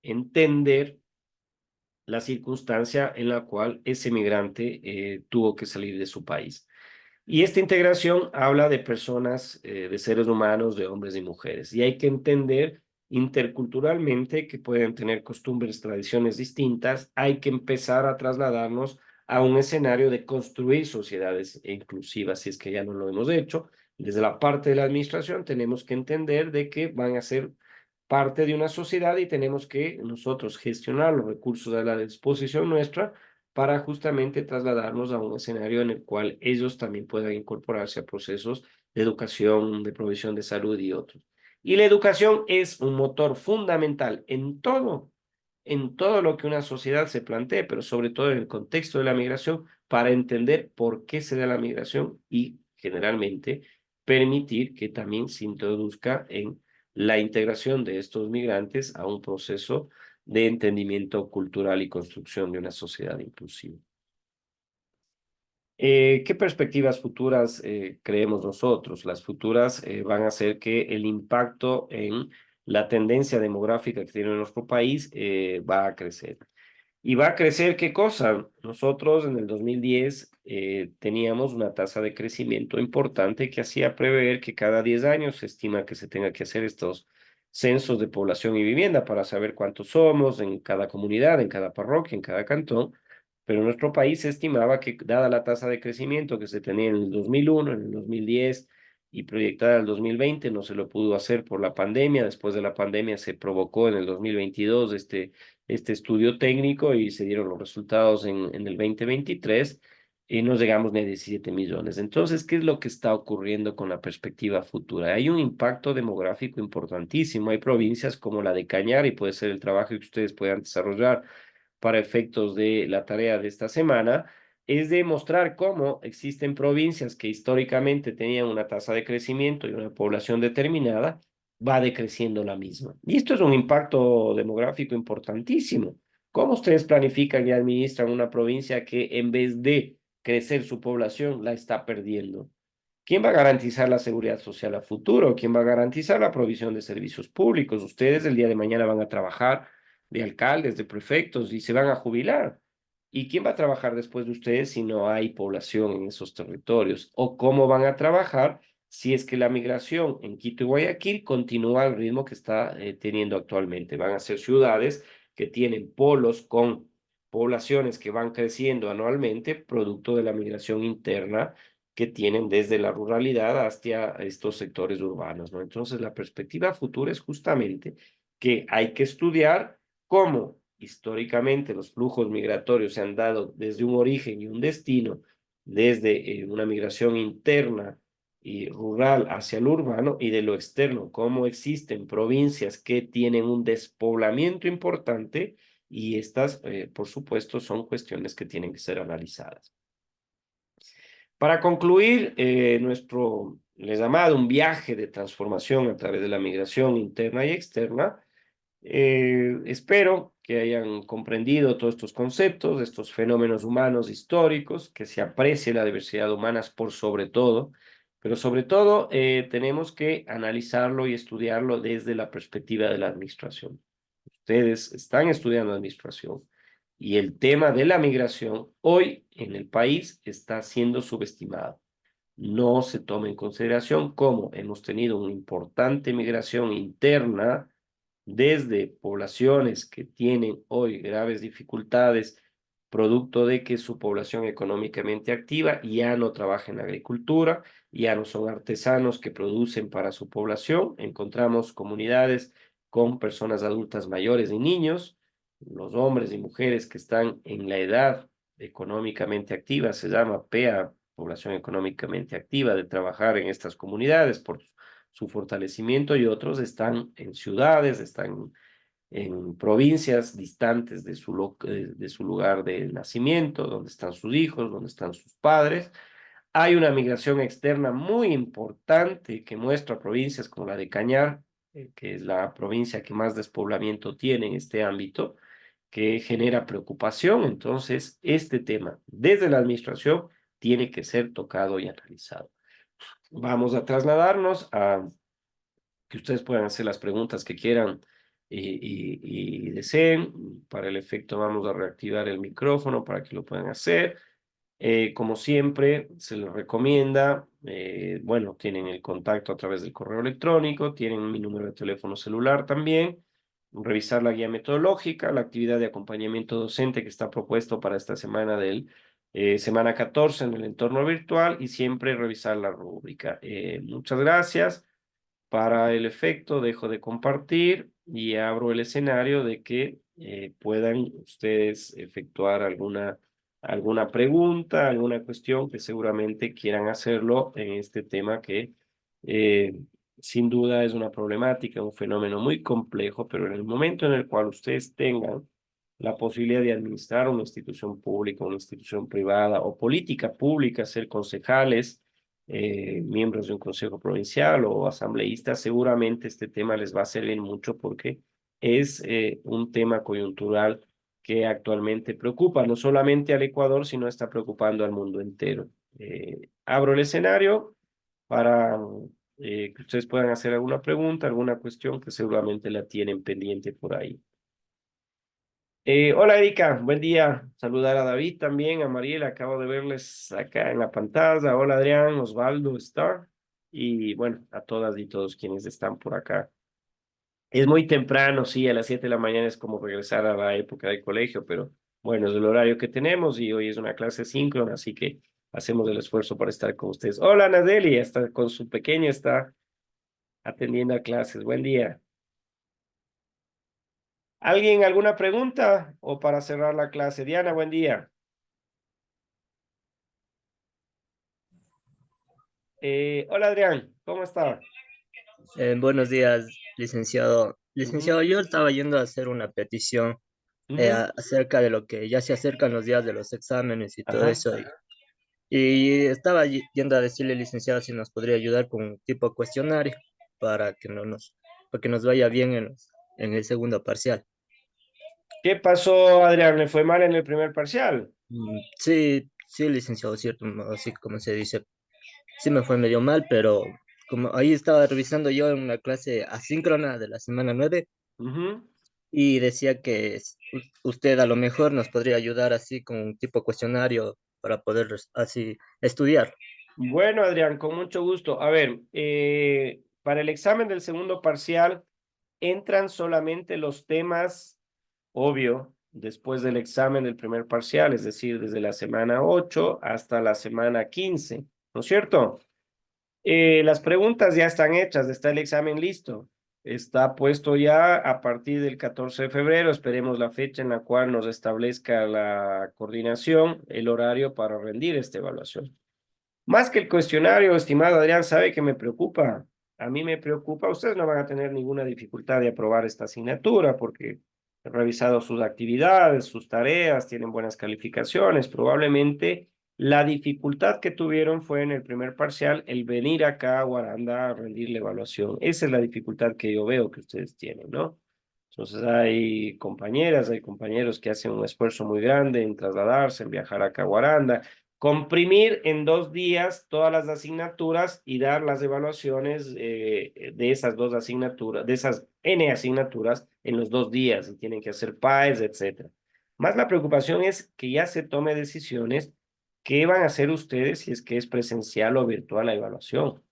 entender la circunstancia en la cual ese migrante tuvo que salir de su país. Y esta integración habla de personas, de seres humanos, de hombres y mujeres. Y hay que entender interculturalmente que pueden tener costumbres, tradiciones distintas. Hay que empezar a trasladarnos a un escenario de construir sociedades inclusivas, si es que ya no lo hemos hecho. Desde la parte de la administración tenemos que entender de que van a ser parte de una sociedad y tenemos que nosotros gestionar los recursos a la disposición nuestra para justamente trasladarnos a un escenario en el cual ellos también puedan incorporarse a procesos de educación, de provisión de salud y otros. Y la educación es un motor fundamental en todo lo que una sociedad se plantee, pero sobre todo en el contexto de la migración, para entender por qué se da la migración y generalmente permitir que también se introduzca en la integración de estos migrantes a un proceso de entendimiento cultural y construcción de una sociedad inclusiva. ¿Qué perspectivas futuras creemos nosotros? Las futuras van a ser que el impacto en la tendencia demográfica que tiene nuestro país va a crecer. ¿Y va a crecer qué cosa? Nosotros en el 2010 teníamos una tasa de crecimiento importante que hacía prever que cada 10 años se estima que se tenga que hacer estos censos de población y vivienda para saber cuántos somos en cada comunidad, en cada parroquia, en cada cantón. Pero en nuestro país se estimaba que, dada la tasa de crecimiento que se tenía en el 2001, en el 2010 y proyectada al 2020, no se lo pudo hacer por la pandemia. Después de la pandemia se provocó en el 2022 este estudio técnico y se dieron los resultados en el 2023 y no llegamos ni a 17 millones. Entonces, ¿qué es lo que está ocurriendo con la perspectiva futura? Hay un impacto demográfico importantísimo. Hay provincias como la de Cañar, y puede ser el trabajo que ustedes puedan desarrollar para efectos de la tarea de esta semana, es demostrar cómo existen provincias que históricamente tenían una tasa de crecimiento y una población determinada, va decreciendo la misma. Y esto es un impacto demográfico importantísimo. ¿Cómo ustedes planifican y administran una provincia que en vez de crecer su población, la está perdiendo? ¿Quién va a garantizar la seguridad social a futuro? ¿Quién va a garantizar la provisión de servicios públicos? Ustedes el día de mañana van a trabajar de alcaldes, de prefectos y se van a jubilar. ¿Y quién va a trabajar después de ustedes si no hay población en esos territorios? ¿O cómo van a trabajar si es que la migración en Quito y Guayaquil continúa al ritmo que está teniendo actualmente? Van a ser ciudades que tienen polos con poblaciones que van creciendo anualmente, producto de la migración interna que tienen desde la ruralidad hacia estos sectores urbanos, ¿no? Entonces, la perspectiva futura es justamente que hay que estudiar cómo históricamente los flujos migratorios se han dado desde un origen y un destino, desde una migración interna y rural hacia el urbano y de lo externo, cómo existen provincias que tienen un despoblamiento importante y estas, por supuesto, son cuestiones que tienen que ser analizadas. Para concluir, nuestro, les llamado un viaje de transformación a través de la migración interna y externa, espero que hayan comprendido todos estos conceptos, estos fenómenos humanos históricos, que se aprecie la diversidad humana por sobre todo, pero sobre todo tenemos que analizarlo y estudiarlo desde la perspectiva de la administración. Ustedes están estudiando administración y el tema de la migración hoy en el país está siendo subestimado. No se toma en consideración cómo hemos tenido una importante migración interna desde poblaciones que tienen hoy graves dificultades, producto de que su población económicamente activa ya no trabaja en la agricultura, ya no son artesanos que producen para su población. Encontramos comunidades con personas adultas mayores y niños, los hombres y mujeres que están en la edad económicamente activa, se llama PEA, población económicamente activa, de trabajar en estas comunidades por su fortalecimiento, y otros están en ciudades, están en provincias distantes de su lugar de nacimiento, donde están sus hijos, donde están sus padres. Hay una migración externa muy importante que muestra provincias como la de Cañar, que es la provincia que más despoblamiento tiene en este ámbito, que genera preocupación. Entonces, este tema desde la administración tiene que ser tocado y analizado. Vamos a trasladarnos a que ustedes puedan hacer las preguntas que quieran y deseen. Para el efecto vamos a reactivar el micrófono para que lo puedan hacer. Como siempre, se les recomienda, bueno, tienen el contacto a través del correo electrónico, tienen mi número de teléfono celular también, revisar la guía metodológica, la actividad de acompañamiento docente que está propuesto para esta semana semana 14 en el entorno virtual, y siempre revisar la rúbrica. Muchas gracias. Para el efecto, dejo de compartir y abro el escenario de que puedan ustedes efectuar alguna pregunta, alguna cuestión que seguramente quieran hacerlo en este tema que eh, sin duda es una problemática, un fenómeno muy complejo, pero en el momento en el cual ustedes tengan la posibilidad de administrar una institución pública, una institución privada o política pública, ser concejales, miembros de un consejo provincial o asambleístas, seguramente este tema les va a servir mucho porque es un tema coyuntural que actualmente preocupa no solamente al Ecuador, sino está preocupando al mundo entero. Abro el escenario para que ustedes puedan hacer alguna pregunta, alguna cuestión que seguramente la tienen pendiente por ahí. Hola Erika, buen día. Saludar a David también, a Mariela, acabo de verles acá en la pantalla. Hola Adrián, Osvaldo, Star y bueno, a todas y todos quienes están por acá. Es muy temprano, sí, a las 7 de la mañana es como regresar a la época del colegio, pero bueno, es el horario que tenemos y hoy es una clase síncrona, así que hacemos el esfuerzo para estar con ustedes. Hola Nadeli, está con su pequeña, está atendiendo a clases. Buen día. ¿Alguien alguna pregunta o para cerrar la clase? Diana, buen día. Hola Adrián, ¿cómo está? Buenos días, licenciado. Ujú, Licenciado, yo estaba yendo a hacer una petición ujú, acerca de lo que ya se acercan los días de los exámenes y todo ajá. eso. Y estaba yendo a decirle, licenciado, si nos podría ayudar con un tipo de cuestionario para que no nos, para que nos vaya bien en el segundo parcial. ¿Qué pasó, Adrián? ¿Le fue mal en el primer parcial? Sí, sí, licenciado, cierto, así como se dice. Sí me fue medio mal, pero como ahí estaba revisando yo en una clase asíncrona de la semana 9. Ujú. Y decía que usted a lo mejor nos podría ayudar así con un tipo cuestionario para poder así estudiar. Bueno, Adrián, con mucho gusto. A ver, para el examen del segundo parcial entran solamente los temas, obvio, después del examen del primer parcial, es decir, desde la semana 8 hasta la semana 15, ¿no es cierto? Las preguntas ya están hechas, está el examen listo. Está puesto ya a partir del 14 de febrero. Esperemos la fecha en la cual nos establezca la coordinación, el horario para rendir esta evaluación. Más que el cuestionario, estimado Adrián, sabe que me preocupa. A mí me preocupa. Ustedes no van a tener ninguna dificultad de aprobar esta asignatura porque he revisado sus actividades, sus tareas, tienen buenas calificaciones. Probablemente la dificultad que tuvieron fue en el primer parcial el venir acá a Guaranda a rendir la evaluación. Esa es la dificultad que yo veo que ustedes tienen, ¿no? Entonces hay compañeras, hay compañeros que hacen un esfuerzo muy grande en trasladarse, en viajar acá a Guaranda, comprimir en 2 días todas las asignaturas y dar las evaluaciones de esas dos asignaturas, de esas N asignaturas en los 2 días y tienen que hacer PAES, etcétera. Más la preocupación es que ya se tome decisiones. ¿Qué van a hacer ustedes si es que es presencial o virtual la evaluación?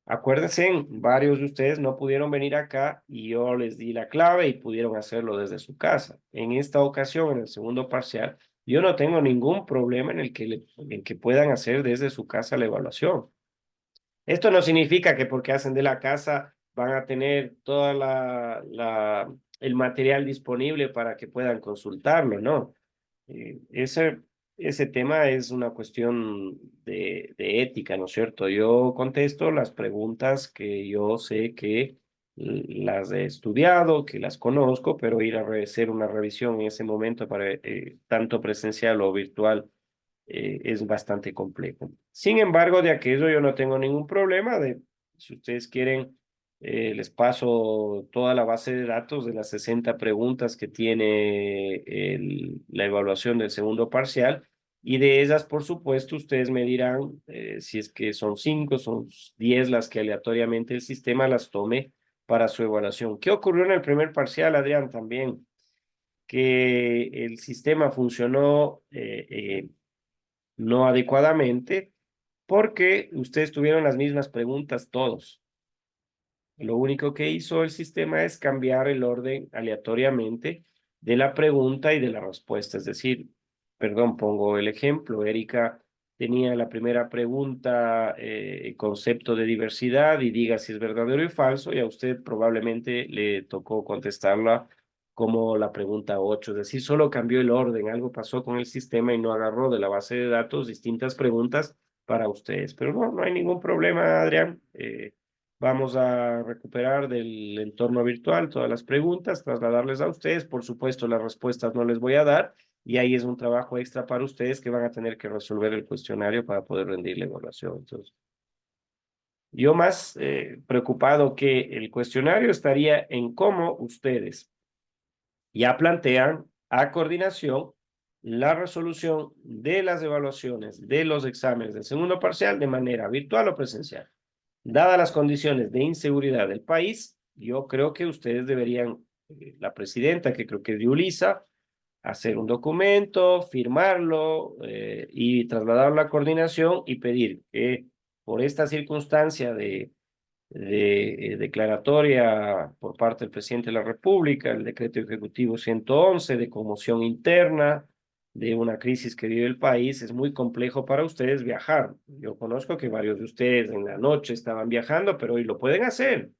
Acuérdense, varios de ustedes no pudieron venir acá y yo les di la clave y pudieron hacerlo desde su casa. En esta ocasión, en el segundo parcial, yo no tengo ningún problema en que puedan hacer desde su casa la evaluación. Esto no significa que porque hacen de la casa van a tener toda el material disponible para que puedan consultarlo, ¿no? Ese tema es una cuestión de ética, ¿no es cierto? Yo contesto las preguntas que yo sé que las he estudiado, que las conozco, pero ir a hacer una revisión en ese momento para tanto presencial o virtual es bastante complejo. Sin embargo, de aquello yo no tengo ningún problema de, si ustedes quieren, les paso toda la base de datos de las 60 preguntas que tiene la evaluación del segundo parcial y de esas, por supuesto, ustedes me dirán si es que son 5, son 10 las que aleatoriamente el sistema las tome para su evaluación. ¿Qué ocurrió en el primer parcial, Adrián? También que el sistema funcionó no adecuadamente porque ustedes tuvieron las mismas preguntas todos. Lo único que hizo el sistema es cambiar el orden aleatoriamente de la pregunta y de la respuesta. Es decir, perdón, pongo el ejemplo. Erika tenía la primera pregunta, concepto de diversidad, y diga si es verdadero y falso, y a usted probablemente le tocó contestarla como la pregunta 8. Es decir, solo cambió el orden, algo pasó con el sistema y no agarró de la base de datos distintas preguntas para ustedes. Pero no, no hay ningún problema, Adrián. Vamos a recuperar del entorno virtual todas las preguntas, trasladarles a ustedes. Por supuesto, las respuestas no les voy a dar y ahí es un trabajo extra para ustedes que van a tener que resolver el cuestionario para poder rendir la evaluación. Entonces, yo más preocupado que el cuestionario estaría en cómo ustedes ya plantean a coordinación la resolución de las evaluaciones de los exámenes del segundo parcial de manera virtual o presencial. Dadas las condiciones de inseguridad del país, yo creo que ustedes deberían, la presidenta, que creo que es Yulisa, hacer un documento, firmarlo y trasladarlo a la coordinación y pedir que por esta circunstancia de declaratoria por parte del presidente de la República, el decreto ejecutivo 111 de conmoción interna, de una crisis que vive el país, es muy complejo para ustedes viajar. Yo conozco que varios de ustedes en la noche estaban viajando, pero hoy lo pueden hacer.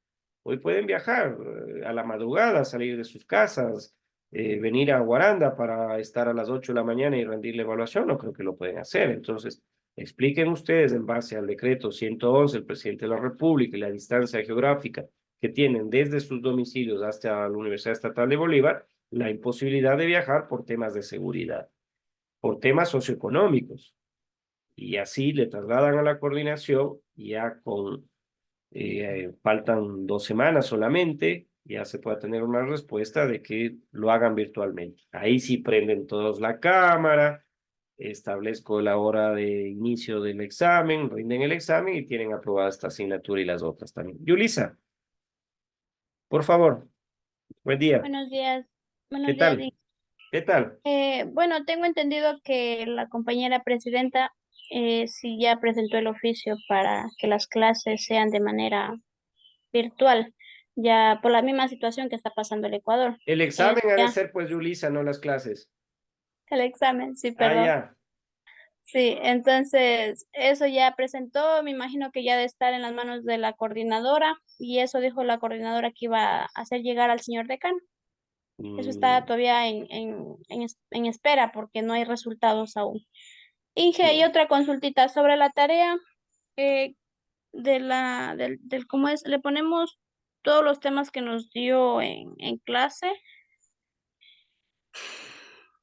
Hoy pueden viajar a la madrugada, salir de sus casas, venir a Guaranda para estar a las 8 de la mañana y rendir la evaluación. No creo que lo pueden hacer. Entonces, expliquen ustedes en base al decreto 111 del presidente de la República y la distancia geográfica que tienen desde sus domicilios hasta la Universidad Estatal de Bolívar, la imposibilidad de viajar por temas de seguridad, por temas socioeconómicos. Y así le trasladan a la coordinación, ya con, faltan 2 semanas solamente, ya se puede tener una respuesta de que lo hagan virtualmente. Ahí sí prenden todos la cámara, establezco la hora de inicio del examen, rinden el examen y tienen aprobada esta asignatura y las otras también. Yulisa, por favor, buen día. Buenos días, ¿Qué buenos días. tal? ¿Qué tal? Bueno, tengo entendido que la compañera presidenta sí ya presentó el oficio para que las clases sean de manera virtual, ya por la misma situación que está pasando el Ecuador. El examen ha de Ya, ser pues Yulisa, no las clases. el examen, sí, Ah, perdón. ya. Sí, entonces eso ya presentó, me imagino que ya de estar en las manos de la coordinadora y eso dijo la coordinadora que iba a hacer llegar al señor decano. Eso está Mm, todavía en espera porque no hay resultados aún. Inge, hay no. otra consultita sobre la tarea eh, ¿cómo es? Le ponemos todos los temas que nos dio en clase.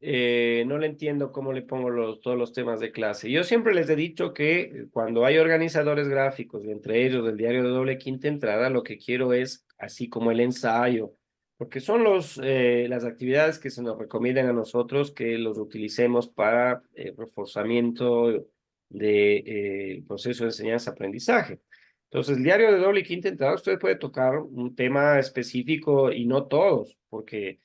No le entiendo cómo le pongo todos los temas de clase. Yo siempre les he dicho que cuando hay organizadores gráficos, y entre ellos el diario de doble quinta entrada, lo que quiero es, así como el ensayo, porque son las actividades que se nos recomiendan a nosotros que los utilicemos para reforzamiento del proceso de enseñanza-aprendizaje. Entonces, el diario de doble y quinta entrada, usted puede tocar un tema específico y no todos, porque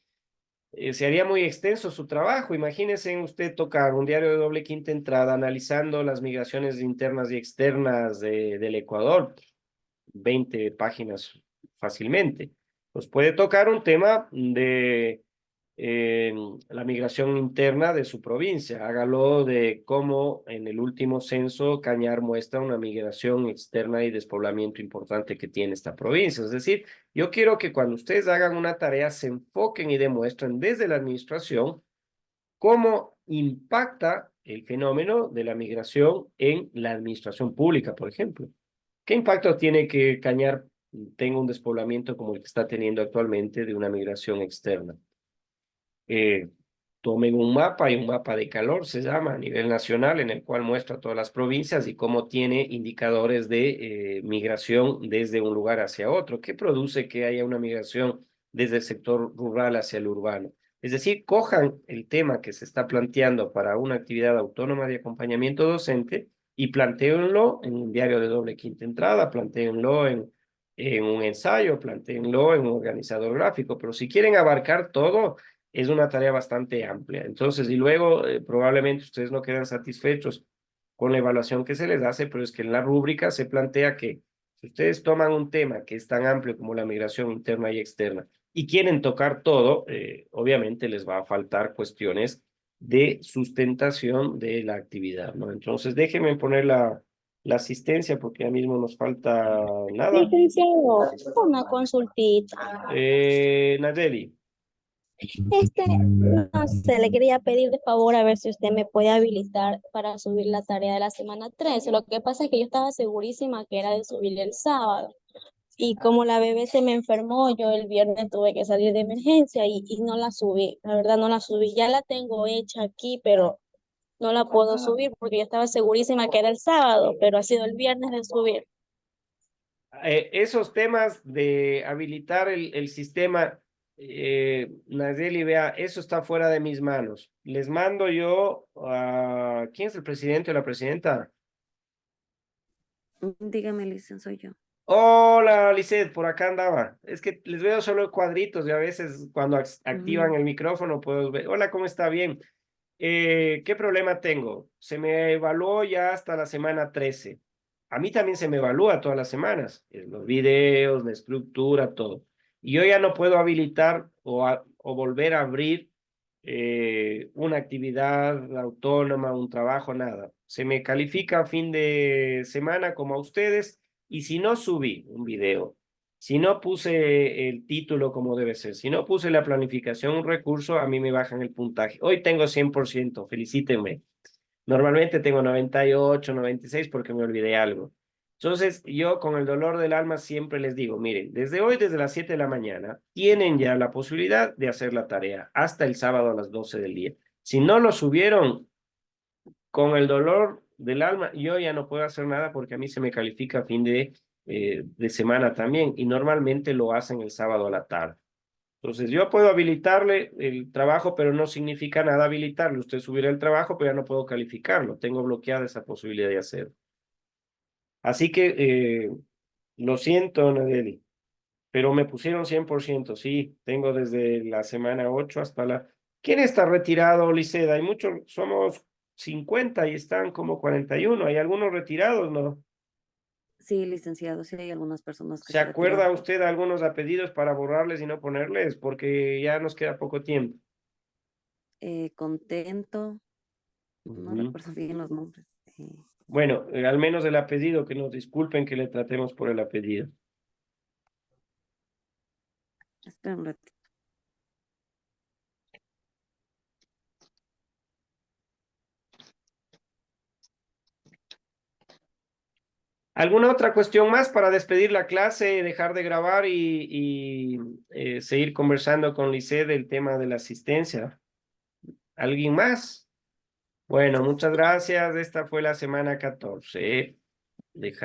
se haría muy extenso su trabajo. Imagínese usted tocar un diario de doble quinta entrada analizando las migraciones internas y externas del Ecuador, 20 páginas fácilmente. Pues puede tocar un tema de eh, la migración interna de su provincia. Hágalo de cómo en el último censo Cañar muestra una migración externa y despoblamiento importante que tiene esta provincia. Es decir, yo quiero que cuando ustedes hagan una tarea se enfoquen y demuestren desde la administración cómo impacta el fenómeno de la migración en la administración pública, por ejemplo. ¿Qué impacto tiene que Cañar tenga un despoblamiento como el que está teniendo actualmente de una migración externa? eh, Tomen un mapa, y un mapa de calor se llama a nivel nacional, en el cual muestra todas las provincias y cómo tiene indicadores de migración desde un lugar hacia otro. ¿Qué produce que haya una migración desde el sector rural hacia el urbano? Es decir, cojan el tema que se está planteando para una actividad autónoma de acompañamiento docente y plantéenlo en un diario de doble quinta entrada, plantéenlo en un ensayo, plantéenlo en un organizador gráfico, pero si quieren abarcar todo, es una tarea bastante amplia. Entonces, y luego probablemente ustedes no quedan satisfechos con la evaluación que se les hace, pero es que en la rúbrica se plantea que si ustedes toman un tema que es tan amplio como la migración interna y externa y quieren tocar todo, obviamente les va a faltar cuestiones de sustentación de la actividad, ¿no? Entonces, déjenme poner la asistencia porque ya mismo nos falta nada. Licenciado, una consultita. Nayeli. No sé, le quería pedir de favor a ver si usted me puede habilitar para subir la tarea de la semana 13. Lo que pasa es que yo estaba segurísima que era de subir el sábado. Y como la bebé se me enfermó, yo el viernes tuve que salir de emergencia y no la subí. La verdad no la subí. Ya la tengo hecha aquí, pero no la puedo subir porque yo estaba segurísima que era el sábado, pero ha sido el viernes de subir. Esos temas de habilitar el sistema, Nayeli, vea, eso está fuera de mis manos. Les mando yo a... ¿Quién es el presidente o la presidenta? Dígame, Licen, soy yo. Hola, Lisette, por acá andaba. Es que les veo solo cuadritos y a veces cuando activan el micrófono puedo ver. Hola, ¿cómo está? Bien. ¿Qué problema tengo? Se me evaluó ya hasta la semana 13. A mí también se me evalúa todas las semanas, los videos, la estructura, todo. Y yo ya no puedo habilitar o volver a abrir una actividad autónoma, un trabajo, nada. Se me califica a fin de semana como a ustedes y si no subí un video, si no puse el título como debe ser, si no puse la planificación, un recurso, a mí me bajan el puntaje. Hoy tengo 100%, felicítenme. Normalmente tengo 98, 96 porque me olvidé algo. Entonces, yo con el dolor del alma siempre les digo, miren, desde hoy, desde las 7 de la mañana, tienen ya la posibilidad de hacer la tarea hasta el sábado a las 12 del día. Si no lo subieron, con el dolor del alma, yo ya no puedo hacer nada porque a mí se me califica a fin de semana también y normalmente lo hacen el sábado a la tarde. Entonces, yo puedo habilitarle el trabajo, pero no significa nada habilitarlo. Usted subirá el trabajo, pero ya no puedo calificarlo. Tengo bloqueada esa posibilidad de hacer. Así que, lo siento, Nadeli, pero me pusieron 100%. Sí, tengo desde la semana 8 hasta la... ¿Quién está retirado, Liceda? Hay muchos, somos 50 y están como 41. Hay algunos retirados, ¿no? Sí, licenciado, sí hay algunas personas que ¿Se se acuerda retiraron. usted de algunos apellidos para borrarles y no ponerles? Porque ya nos queda poco tiempo. Contento, no Ujú. recuerdo bien los nombres. Bueno, al menos el apellido, que nos disculpen que le tratemos por el apellido. Espera un ratito. ¿Alguna otra cuestión más para despedir la clase, dejar de grabar y seguir conversando con Lisset del tema de la asistencia? ¿Alguien más? Bueno, muchas gracias. Esta fue la semana 14. Dejamos.